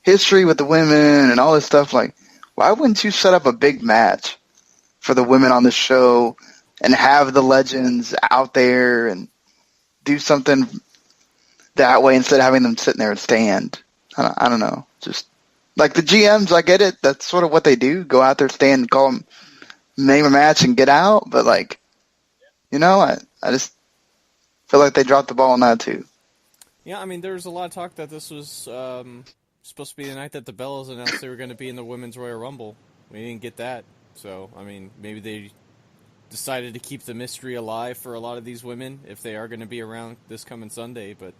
history with the women and all this stuff. Like, why wouldn't you set up a big match for the women on the show and have the legends out there and do something that way instead of having them sitting there and stand? I don't know. Just like the GMs, I get it. That's sort of what they do. Go out there, stand, call them, name a match, and get out. But like, I just feel like they dropped the ball on that too. Yeah, I mean, there was a lot of talk that this was supposed to be the night that the Bellas announced they were going to be in the Women's Royal Rumble. We didn't get that. So, I mean, maybe they decided to keep the mystery alive for a lot of these women if they are going to be around this coming Sunday. But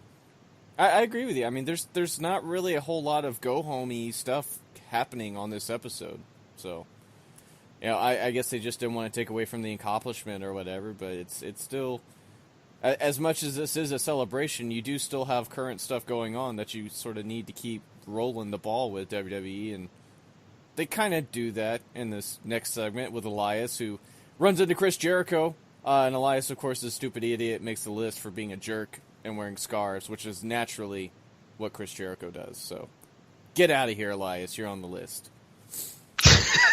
I agree with you. I mean, there's not really a whole lot of go-home-y stuff happening on this episode. So, I guess they just didn't want to take away from the accomplishment or whatever, but it's still, as much as this is a celebration, you do still have current stuff going on that you sort of need to keep rolling the ball with WWE, and they kind of do that in this next segment with Elias, who runs into Chris Jericho, and Elias, of course, is a stupid idiot, makes the list for being a jerk and wearing scarves, which is naturally what Chris Jericho does. So, get out of here, Elias. You're on the list.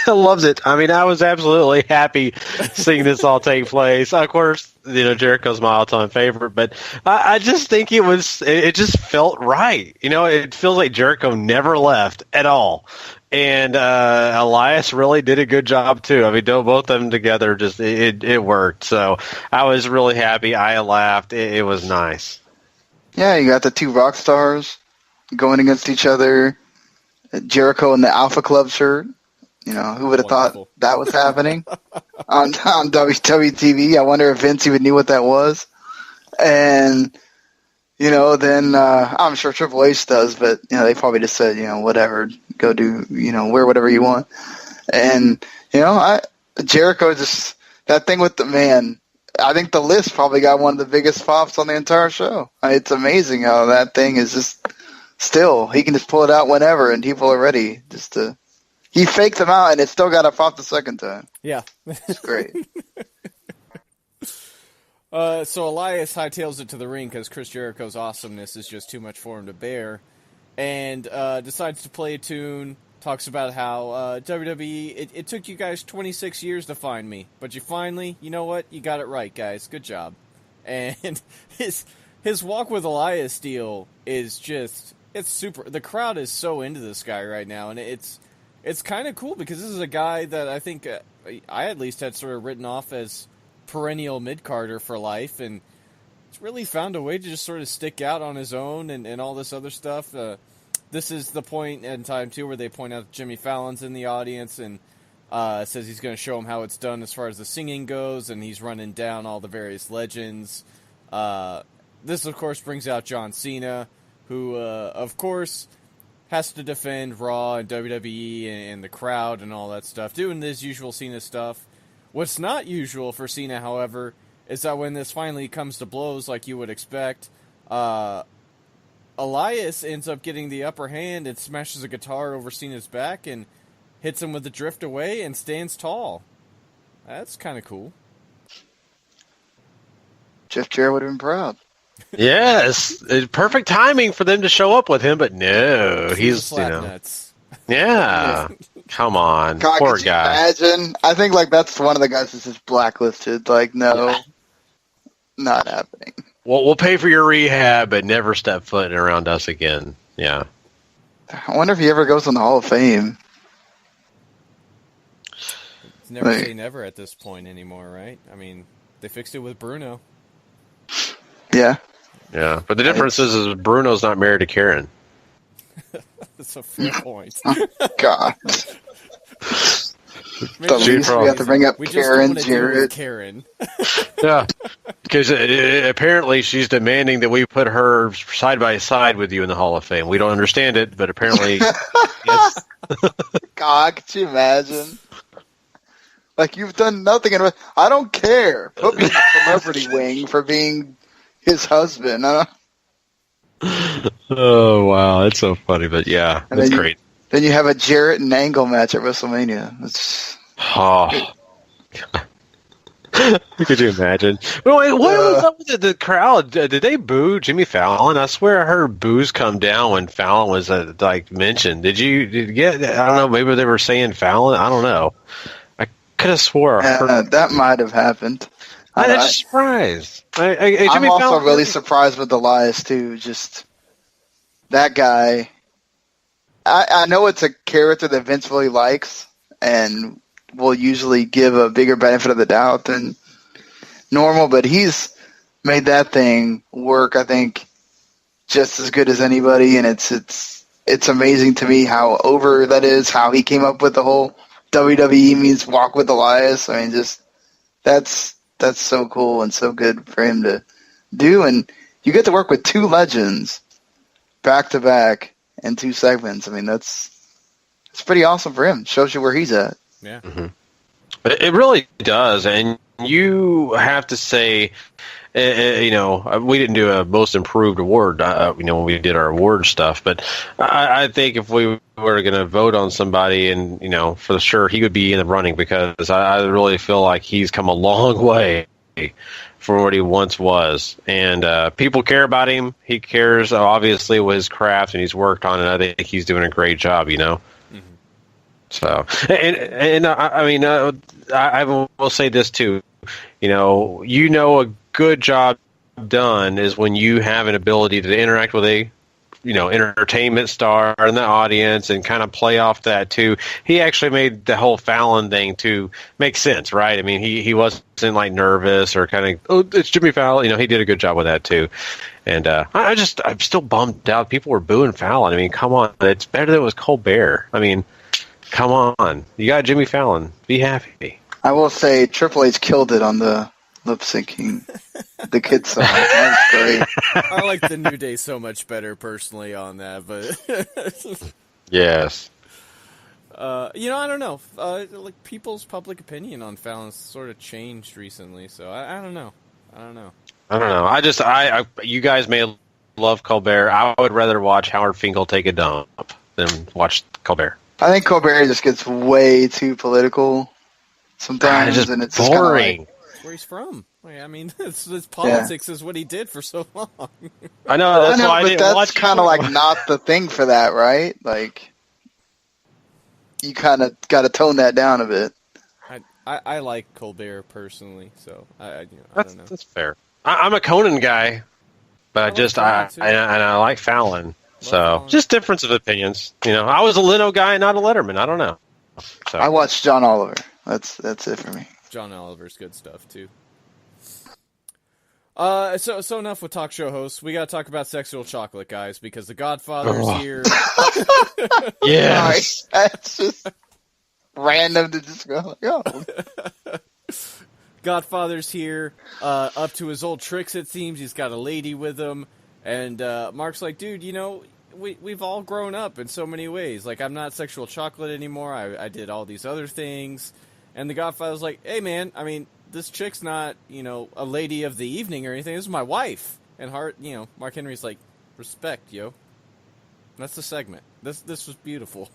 I loved it. I mean, I was absolutely happy seeing this all take place. Of course, Jericho's my all-time favorite, but I just think it just felt right. It feels like Jericho never left at all. And Elias really did a good job, too. I mean, both of them together, just it worked. So I was really happy. I laughed. It was nice. Yeah, you got the two rock stars going against each other. Jericho in the Alpha Club shirt. Who would have thought that was happening on WWE TV? I wonder if Vince even knew what that was. And, then I'm sure Triple H does, but, they probably just said, whatever, go do, wear whatever you want. And, Jericho just, that thing with the man, I think the list probably got one of the biggest pops on the entire show. It's amazing how that thing is just still, he can just pull it out whenever and people are ready just to. He faked them out, and it still got a pop the second time. Yeah. It's great. So Elias hightails it to the ring because Chris Jericho's awesomeness is just too much for him to bear, and decides to play a tune, talks about how WWE, it took you guys 26 years to find me, but you finally, you know what, you got it right, guys. Good job. And his walk with Elias deal is just, it's super. The crowd is so into this guy right now, and it's kind of cool because this is a guy that I think I at least had sort of written off as perennial mid-carder for life, and he's really found a way to just sort of stick out on his own and all this other stuff. This is the point in time, too, where they point out Jimmy Fallon's in the audience and says he's going to show him how it's done as far as the singing goes, and he's running down all the various legends. This, of course, brings out John Cena, who, of course, has to defend Raw and WWE and the crowd and all that stuff, doing his usual Cena stuff. What's not usual for Cena, however, is that when this finally comes to blows like you would expect, Elias ends up getting the upper hand and smashes a guitar over Cena's back and hits him with the drift away and stands tall. That's kind of cool. Jeff Jarrett would have been proud. Yes, perfect timing for them to show up with him, but no, he's nuts. Yeah, come on, God, poor could guy. you imagine? I think that's one of the guys that's just blacklisted. No, not happening. Well, we'll pay for your rehab, but never step foot around us again. Yeah. I wonder if he ever goes in the Hall of Fame. It's never say never at this point anymore, right? I mean, they fixed it with Bruno. Yeah. Yeah, but the difference is Bruno's not married to Karen. That's a fair point. God. The least we have to bring up Karen, Jarrett. Karen. Yeah, because apparently she's demanding that we put her side by side with you in the Hall of Fame. We don't understand it, but apparently, yes. God, could you imagine? You've done nothing. I don't care. Put me in the celebrity wing for being his husband. Oh, wow. That's so funny, but yeah, that's great. Then you have a Jarrett and Angle match at WrestleMania. Could you imagine? Wait, what was up with the crowd? Did they boo Jimmy Fallon? I swear I heard boos come down when Fallon was mentioned. Did you get? I don't know. Maybe they were saying Fallon. I don't know. I could have swore I heard that might have happened. I'm just surprised. I'm also really surprised with Elias too. Just that guy. I know it's a character that Vince really likes and will usually give a bigger benefit of the doubt than normal, but he's made that thing work, I think, just as good as anybody, and it's amazing to me how over that is, how he came up with the whole WWE means walk with Elias. I mean, just that's so cool and so good for him to do, and you get to work with two legends back to back in 2 segments. I mean, it's pretty awesome for him. Shows you where he's at. Yeah. Mm-hmm. It really does, and you have to say, we didn't do a most improved award, when we did our award stuff, but I think if we were going to vote on somebody, and for sure he would be in the running, because I really feel like he's come a long way from what he once was, and people care about him. He cares, obviously, with his craft, and he's worked on it. I think he's doing a great job. So, I will say this too. A good job done is when you have an ability to interact with a, entertainment star in the audience and kind of play off that too. He actually made the whole Fallon thing to make sense, right? I mean, he wasn't like nervous or kind of, oh, it's Jimmy Fallon. He did a good job with that too. And I'm still bummed out. People were booing Fallon. I mean, come on, it's better than it was Colbert. I mean, come on, you got Jimmy Fallon. Be happy. I will say Triple H killed it on the lip syncing the kids song. That was great. I like the New Day so much better personally on that, but yes. I don't know. Like people's public opinion on Fallon's sort of changed recently, so I don't know. You guys may love Colbert. I would rather watch Howard Finkel take a dump than watch Colbert. I think Colbert just gets way too political sometimes, just and it's boring. Where he's from. I mean, it's politics is what he did for so long. I know, that's why I didn't watch. That's kind of like not the thing for that, right? Like, you kind of got to tone that down a bit. I like Colbert personally, so I don't know. That's fair. I'm a Conan guy, but I like Fallon. So just difference of opinions. I was a Leno guy, not a Letterman. I don't know. So I watched John Oliver. That's it for me. John Oliver's good stuff too. So enough with talk show hosts. We gotta talk about sexual chocolate, guys, because the Godfather's here. Yes, sorry. That's just random to just go. Godfather's here, up to his old tricks. It seems he's got a lady with him, and Mark's like, dude, we've all grown up in so many ways. Like, I'm not sexual chocolate anymore. I did all these other things. And the Godfather's like, hey, man, I mean, this chick's not, a lady of the evening or anything. This is my wife. And Mark Henry's like, respect, yo. That's the segment. This was beautiful.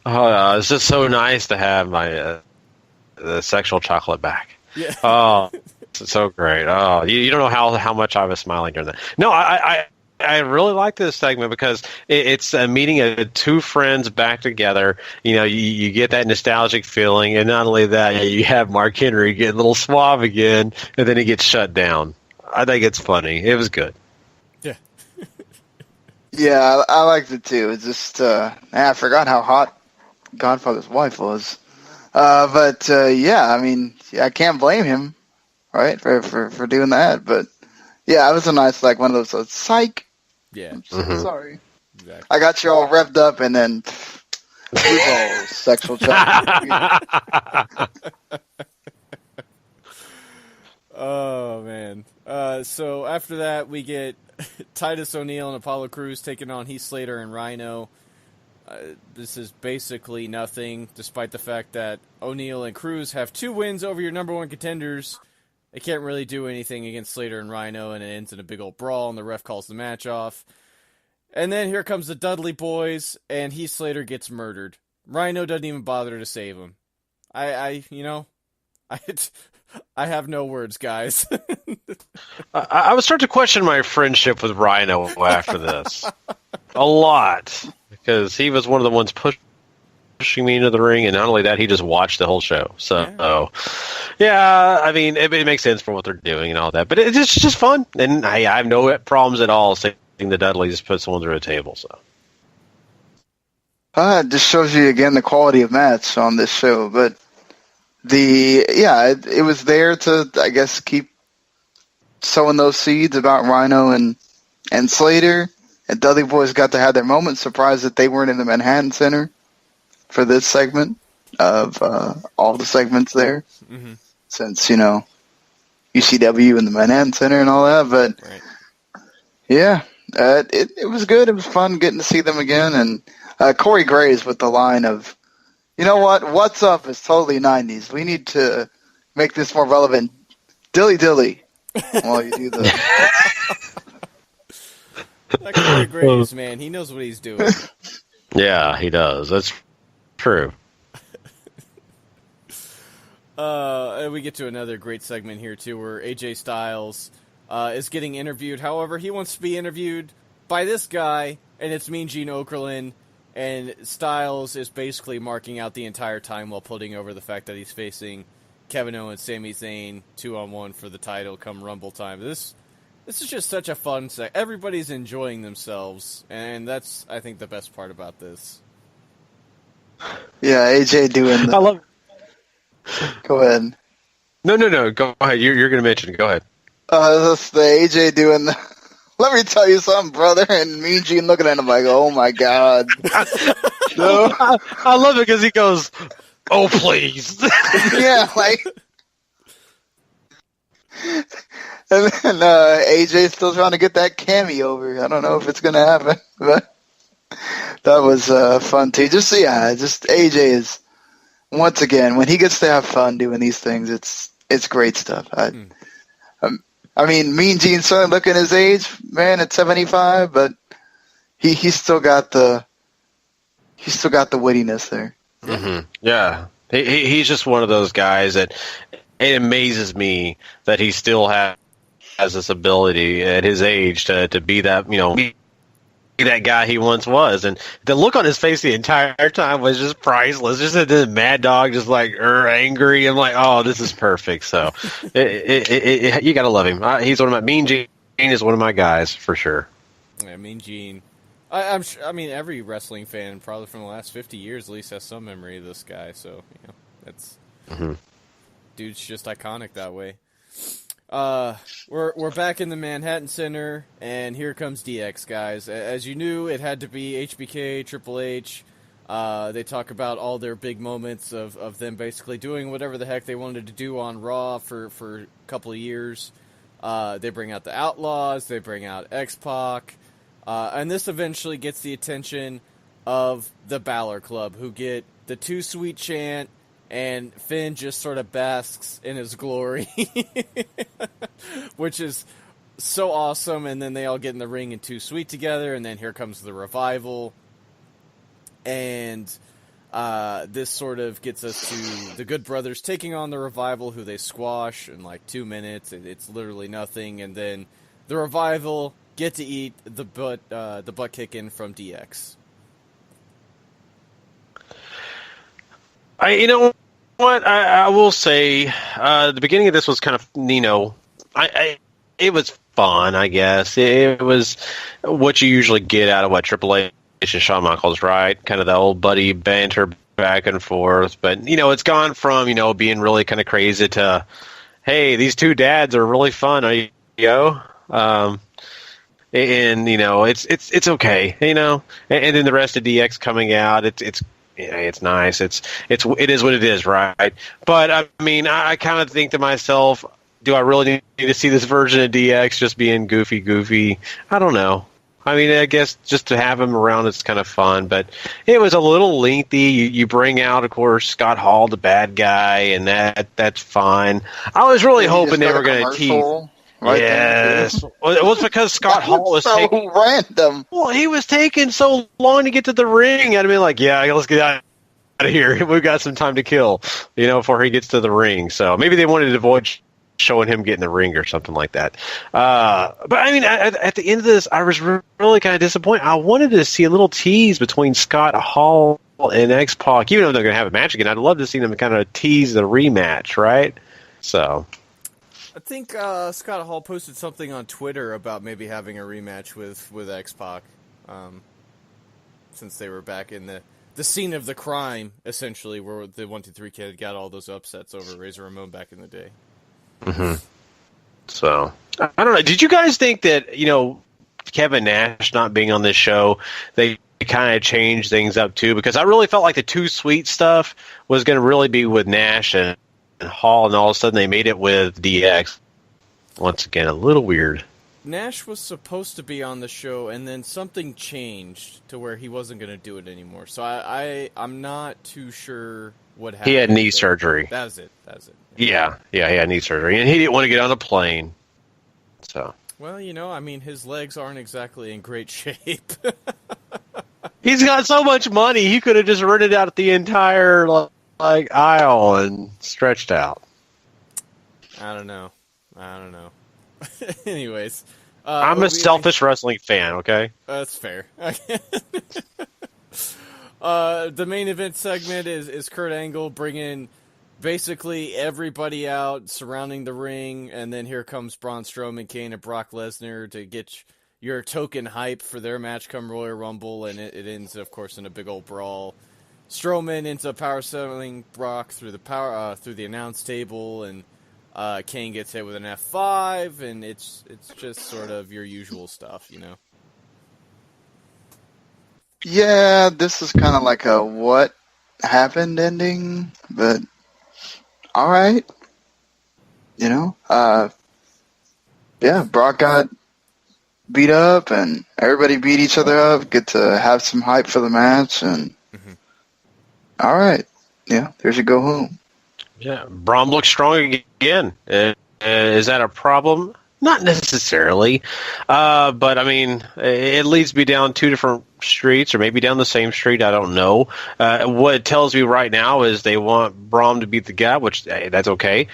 It's just so nice to have my the sexual chocolate back. Yeah. Oh, it's so great. Oh, you don't know how much I was smiling during that. No, I really like this segment because it's a meeting of two friends back together. You get that nostalgic feeling, and not only that, you have Mark Henry get a little suave again, and then he gets shut down. I think it's funny. It was good. Yeah. Yeah, I liked it too. It's just I forgot how hot Godfather's wife was. But I mean, I can't blame him, right, for doing that. But yeah, it was a nice, like, one of those psych. Yeah. Sorry. Exactly. I got you all revved up, and then blue balls, sexual chocolate. Oh, man. So after that, we get Titus O'Neil and Apollo Crews taking on Heath, Slater, and Rhino. This is basically nothing, despite the fact that O'Neil and Cruz have 2 wins over your number 1 contenders. They can't really do anything against Slater and Rhino, and it ends in a big old brawl, and the ref calls the match off. And then here comes the Dudley Boys, and Heath Slater gets murdered. Rhino doesn't even bother to save him. I have no words, guys. I would start to question my friendship with Rhino after this. A lot. Because he was one of the ones pushing me into the ring, and not only that, he just watched the whole show. So, yeah, I mean, it makes sense for what they're doing and all that. But it's just fun, and I have no problems at all saying the Dudleys put someone through a table. So it just shows you again the quality of match on this show. But it was there to, I guess, keep sowing those seeds about Rhino and Slater. And Dudley Boys got to have their moment. Surprised that they weren't in the Manhattan Center for this segment of all the segments there. Mm-hmm. Since, UCW and the Manhattan Center and all that. But, yeah, it was good. It was fun getting to see them again. And Corey Graves with the line of, you know what? What's up is totally 90s. We need to make this more relevant. Dilly dilly. While you do the... That Corey Graves, man, he knows what he's doing. Yeah, he does. That's true. And we get to another great segment here, too, where AJ Styles is getting interviewed. However, he wants to be interviewed by this guy, and it's Mean Gene Okerlund, and Styles is basically marking out the entire time while putting over the fact that he's facing Kevin Owens, Sami Zayn, 2-on-1 for the title come Rumble time. This is just such a fun set. Everybody's enjoying themselves, and that's, I think, the best part about this. Yeah, AJ doing the... I love... Go ahead. No. Go ahead. You're going to mention it. Go ahead. That's the AJ doing the... Let me tell you something, brother. And Mean Gene looking at him like, oh, my God. No. I love it because he goes, oh, please. Yeah, like... And then AJ's still trying to get that cameo over. I don't know if it's going to happen, but that was fun too. Just AJ is, once again, when he gets to have fun doing these things, it's great stuff. I mean, Mean Gene's starting to look at his age, man, at 75, but he's still got the wittiness there. Mm-hmm. Yeah, he's just one of those guys that it amazes me that he still has this ability at his age to be that, be that guy he once was. And the look on his face the entire time was just priceless. Just a mad dog, just like angry. I'm like, oh, this is perfect. So you got to love him. He's one of my, Mean Gene is one of my guys for sure. Yeah, Mean Gene. I mean, every wrestling fan probably from the last 50 years at least has some memory of this guy. So, that's... Mm-hmm. Dude's just iconic that way. We're back in the Manhattan Center, and here comes DX, guys. As you knew, it had to be HBK, Triple H. They talk about all their big moments of them basically doing whatever the heck they wanted to do on Raw for a couple of years. They bring out the Outlaws, they bring out X-Pac, and this eventually gets the attention of the Balor Club, who get the Too Sweet chant, and Finn just sort of basks in his glory, which is so awesome. And then they all get in the ring and Too Sweet together, and then here comes the Revival. And this sort of gets us to the Good Brothers taking on the Revival, who they squash in like 2 minutes. It's literally nothing. And then the Revival get to eat the butt kicking from DX. You know what? I will say the beginning of this was kind of, it was fun, I guess. It was what you usually get out of what Triple H and Shawn Michaels, right? Kind of the old buddy banter back and forth. But, it's gone from, being really kind of crazy to, hey, these two dads are really fun, and, it's okay, and then the rest of DX coming out, it's nice. It is what it is, right? But I mean, I kind of think to myself, do I really need to see this version of DX just being goofy? I don't know. I mean, I guess just to have him around is kind of fun, but it was a little lengthy. You bring out, of course, Scott Hall, the bad guy, and that's fine. I was really hoping they were going to tease. Right, yes. Well, it was because Scott Hall was so random. Well, he was taking so long to get to the ring. I'd be like, yeah, let's get out of here. We've got some time to kill, before he gets to the ring. So maybe they wanted to avoid showing him getting the ring or something like that. But I mean, at the end of this, I was really kind of disappointed. I wanted to see a little tease between Scott Hall and X-Pac, even though they're going to have a match again. I'd love to see them kind of tease the rematch, right? So... I think Scott Hall posted something on Twitter about maybe having a rematch with X-Pac, since they were back in the scene of the crime, essentially, where the 1-2-3 Kid got all those upsets over Razor Ramon back in the day. Mm-hmm. So, I don't know. Did you guys think that, Kevin Nash not being on this show, they kind of changed things up too? Because I really felt like the Too Sweet stuff was going to really be with Nash and Hall, and all of a sudden they made it with DX. Once again, a little weird. Nash was supposed to be on the show, and then something changed to where he wasn't going to do it anymore. So I'm not too sure what happened. He had knee surgery. That was it. Yeah, he had knee surgery, and he didn't want to get on a plane. So. Well, his legs aren't exactly in great shape. He's got so much money, he could have just rented out the entire aisle and stretched out. I don't know. Anyways. I'm a selfish wrestling fan, okay? That's fair. The main event segment is Kurt Angle bringing basically everybody out surrounding the ring, and then here comes Braun Strowman, Kane, and Brock Lesnar to get your token hype for their match come Royal Rumble, and it ends, of course, in a big old brawl. Strowman ends up power selling Brock through the announce table, and Kane gets hit with an F5, and it's just sort of your usual stuff, Yeah, this is kind of like a what happened ending, but all right. Brock got beat up, and everybody beat each other up, get to have some hype for the match, and all right. Yeah, there's your go home. Yeah, Braun looks strong again. Is that a problem? Not necessarily. But, it leads me down two different streets, or maybe down the same street. I don't know. What it tells me right now is they want Braun to beat the guy, which, that's okay.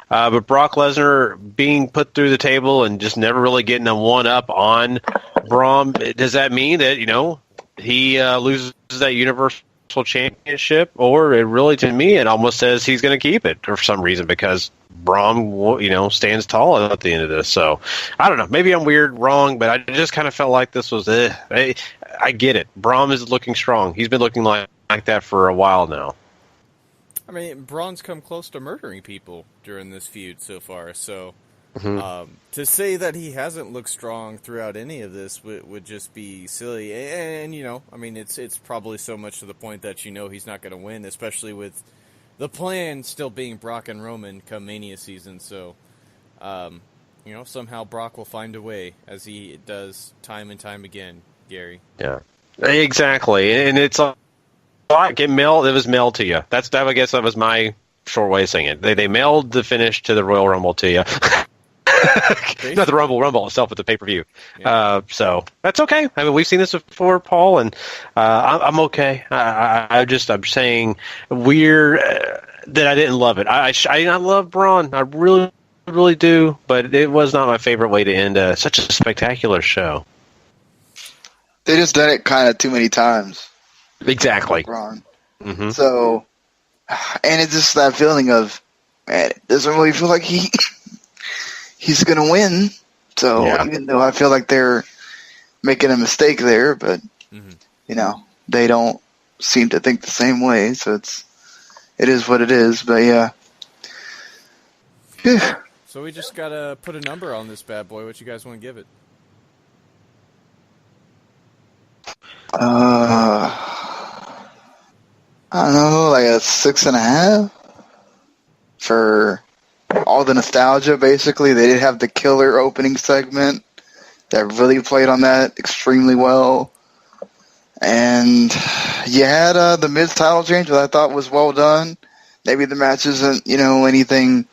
But Brock Lesnar being put through the table and just never really getting a one-up on Braun, does that mean that, he loses that Universal Championship? Or it really, to me, it almost says he's going to keep it for some reason, because Braun, stands tall at the end of this. So, I don't know. Maybe I'm weird, wrong, but I just kind of felt like this was I get it. Braun is looking strong. He's been looking like that for a while now. Braun's come close to murdering people during this feud so far, so to say that he hasn't looked strong throughout any of this would just be silly. And it's probably so much to the point that he's not going to win, especially with the plan still being Brock and Roman come Mania season. So, somehow Brock will find a way, as he does time and time again, Gary. Yeah, exactly. And it's it was mailed to you. I guess that was my short way of saying it. They mailed the finish to the Royal Rumble to you. Not the Rumble itself, but the pay-per-view. Yeah. So that's okay. We've seen this before, Paul, and I'm okay. I'm saying weird that I didn't love it. I love Braun. I really, really do, but it was not my favorite way to end such a spectacular show. They just done it kind of too many times. Exactly. Mm-hmm. So, and it's just that feeling of, man, it doesn't really feel like he's going to win. So, even though I feel like they're making a mistake there, but, they don't seem to think the same way. So it is what it is. But, yeah. So we just got to put a number on this bad boy. What you guys want to give it? I don't know, like a 6.5 for all the nostalgia. Basically, they did have the killer opening segment that really played on that extremely well, and you had the Miz title change, that I thought was well done. Maybe the match isn't anything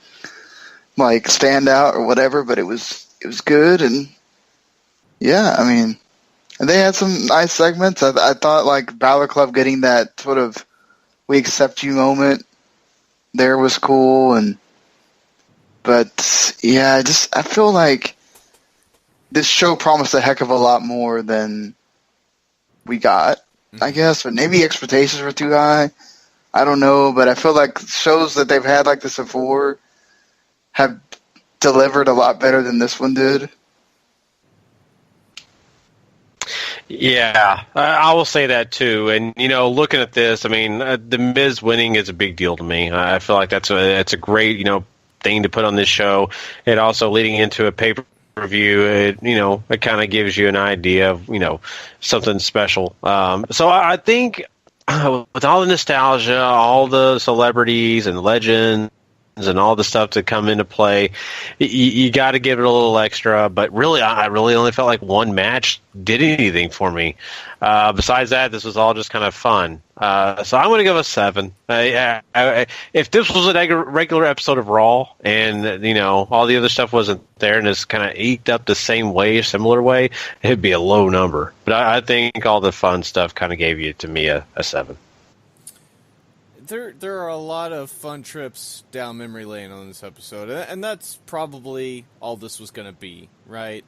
like standout or whatever, but it was good, and and they had some nice segments. I thought like Balor Club getting that sort of "we accept you" moment there was cool, but I feel like this show promised a heck of a lot more than we got, I guess, but maybe expectations were too high. I don't know, but I feel like shows that they've had like this before have delivered a lot better than this one did. Yeah, I will say that too. And looking at this, I mean, the Miz winning is a big deal to me. I feel like that's a great thing to put on this show. It also leading into a pay-per-view. It kind of gives you an idea of something special. So I think with all the nostalgia, all the celebrities and legends, and all the stuff to come into play, you got to give it a little extra. But really, I really only felt like one match did anything for me. Besides that, this was all just kind of fun. So I'm going to give a 7. If this was a regular episode of Raw and all the other stuff wasn't there and it's kind of eked up the same way, similar way, it'd be a low number. But I think all the fun stuff kind of gave you to me a 7. There are a lot of fun trips down memory lane on this episode, and that's probably all this was going to be, right?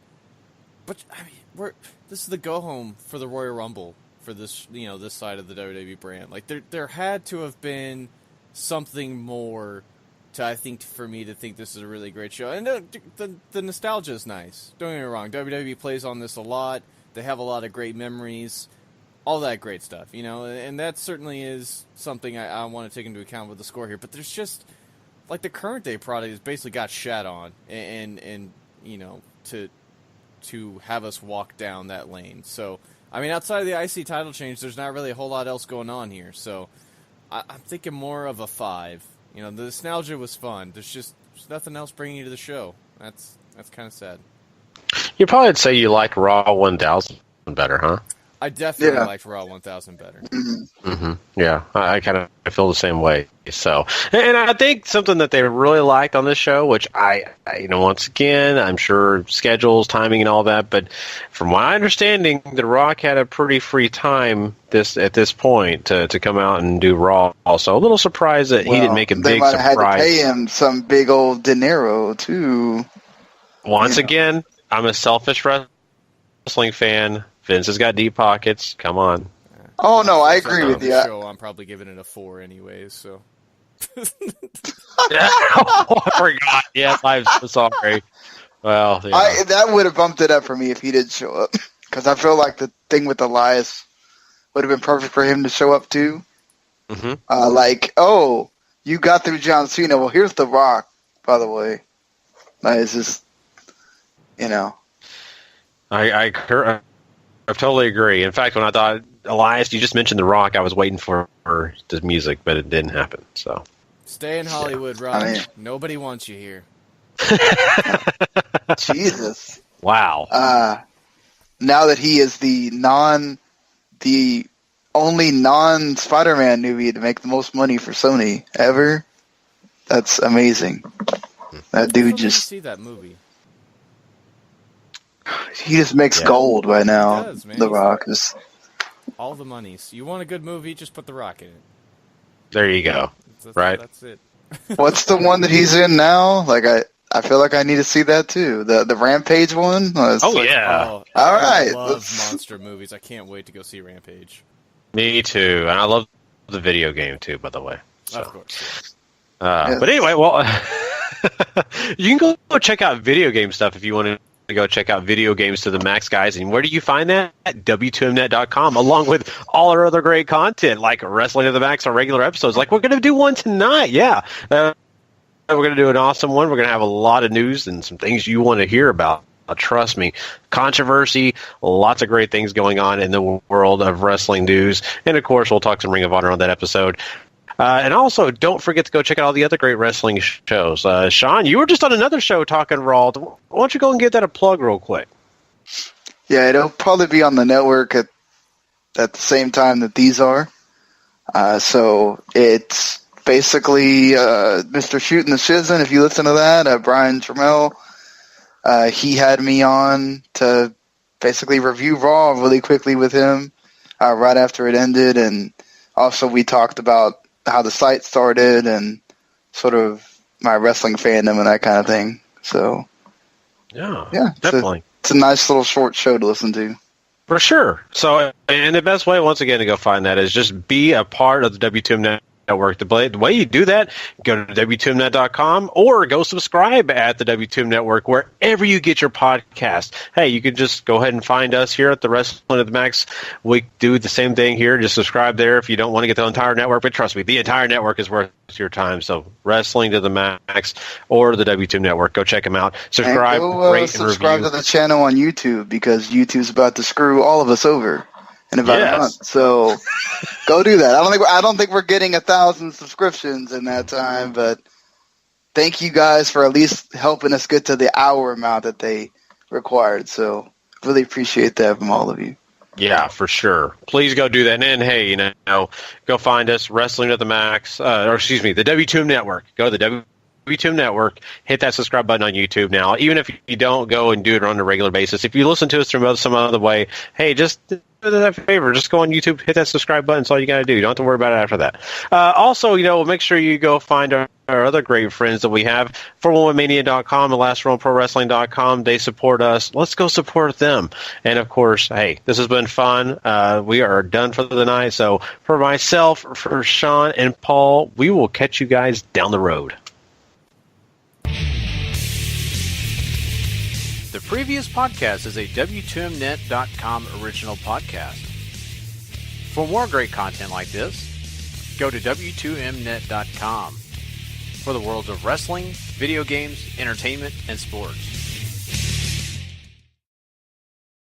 But I mean, this is the go home for the Royal Rumble for this, this side of the WWE brand. Like there had to have been something more for me to think this is a really great show. And the nostalgia is nice. Don't get me wrong, WWE plays on this a lot. They have a lot of great memories. All that great stuff, and that certainly is something I want to take into account with the score here. But there's just, like, the current day product has basically got shat on, and to have us walk down that lane. So, I mean, outside of the IC title change, there's not really a whole lot else going on here. So, I'm thinking more of a 5. The nostalgia was fun. There's nothing else bringing you to the show. That's kind of sad. You probably would say you like Raw 1000 better, huh? I definitely liked Raw 1000 better. Mm-hmm. Yeah, I kind of feel the same way. So, and I think something that they really liked on this show, which I once again, I'm sure schedules, timing, and all that, but from my understanding, The Rock had a pretty free time at this point to come out and do Raw. Also, a little surprised that he didn't make a big surprise. They might have had to pay him some big old dinero too. Once again, I'm a selfish wrestling fan. Vince has got deep pockets. Come on. Oh, no, I agree with you. Show, I'm probably giving it a 4 anyways, so. I forgot. Yes, I'm so sorry. Well, yeah. That would have bumped it up for me if he did show up. Because I feel like the thing with Elias would have been perfect for him to show up too. Mm-hmm. You got through John Cena. Well, here's The Rock, by the way. It's just, I totally agree. In fact, when I thought, Elias, you just mentioned The Rock, I was waiting for the music, but it didn't happen. So stay in Hollywood, Rob. Nobody wants you here. Jesus. Wow. Now that he is the only non-Spider-Man movie to make the most money for Sony ever, that's amazing. That dude just see that movie. He just makes gold right now. He does, man. The Rock is all the monies. You want a good movie? Just put The Rock in it. There you go. That's it. What's the one that he's in now? Like I feel like I need to see that too. The Rampage one. Yeah. All right. I love monster movies. I can't wait to go see Rampage. Me too. And I love the video game too, by the way. So. Of course. But anyway, well, you can go check out video game stuff if you want to go check out Video Games to the Max, guys. And where do you find that? At W2Mnet.com, along with all our other great content, like Wrestling to the Max, our regular episodes. Like, we're going to do one tonight, yeah. We're going to do an awesome one. We're going to have a lot of news and some things you want to hear about. Trust me. Controversy, lots of great things going on in the world of wrestling news. And, of course, we'll talk some Ring of Honor on that episode. And also, don't forget to go check out all the other great wrestling shows. Sean, you were just on another show talking Raw. Why don't you go and give that a plug real quick? Yeah, it'll probably be on the network at the same time that these are. So it's basically Mr. Shooting the Shiznit. If you listen to that, Brian Trammell, he had me on to basically review Raw really quickly with him right after it ended. And also we talked about how the site started and sort of my wrestling fandom and that kind of thing. So, yeah, definitely. It's a nice little short show to listen to. For sure. So, and the best way, once again, to go find that is just be a part of the W2M Network. The way you do that, go to W2Mnet.com or go subscribe at the W2M Network wherever you get your podcast. Hey, you can just go ahead and find us here at the Wrestling to the Max. We do the same thing here. Just subscribe there if you don't want to get the entire network. But trust me, the entire network is worth your time. So Wrestling to the Max or the W2M Network. Go check them out. Subscribe, rate, and subscribe review. to the channel on YouTube because YouTube's about to screw all of us over in about a month. So go do that. I don't think we're getting 1,000 subscriptions in that time, but thank you guys for at least helping us get to the hour amount that they required. So really appreciate that from all of you. Yeah, for sure. Please go do that. And then, hey, go find us, Wrestling to the Max, the W2M Network. Go to the W2M Network, hit that subscribe button on YouTube now. Even if you don't go and do it on a regular basis, if you listen to us from some other way, hey, just do that favor. Just go on YouTube, hit that subscribe button. That's all you got to do. You don't have to worry about it after that. Also, make sure you go find our other great friends that we have, 411mania.com and LastRunProWrestling.com. They support us. Let's go support them. And, of course, hey, this has been fun. We are done for the night. So for myself, for Sean and Paul, we will catch you guys down the road. The previous podcast is a W2Mnet.com original podcast. For more great content like this, go to W2Mnet.com for the worlds of wrestling, video games, entertainment, and sports.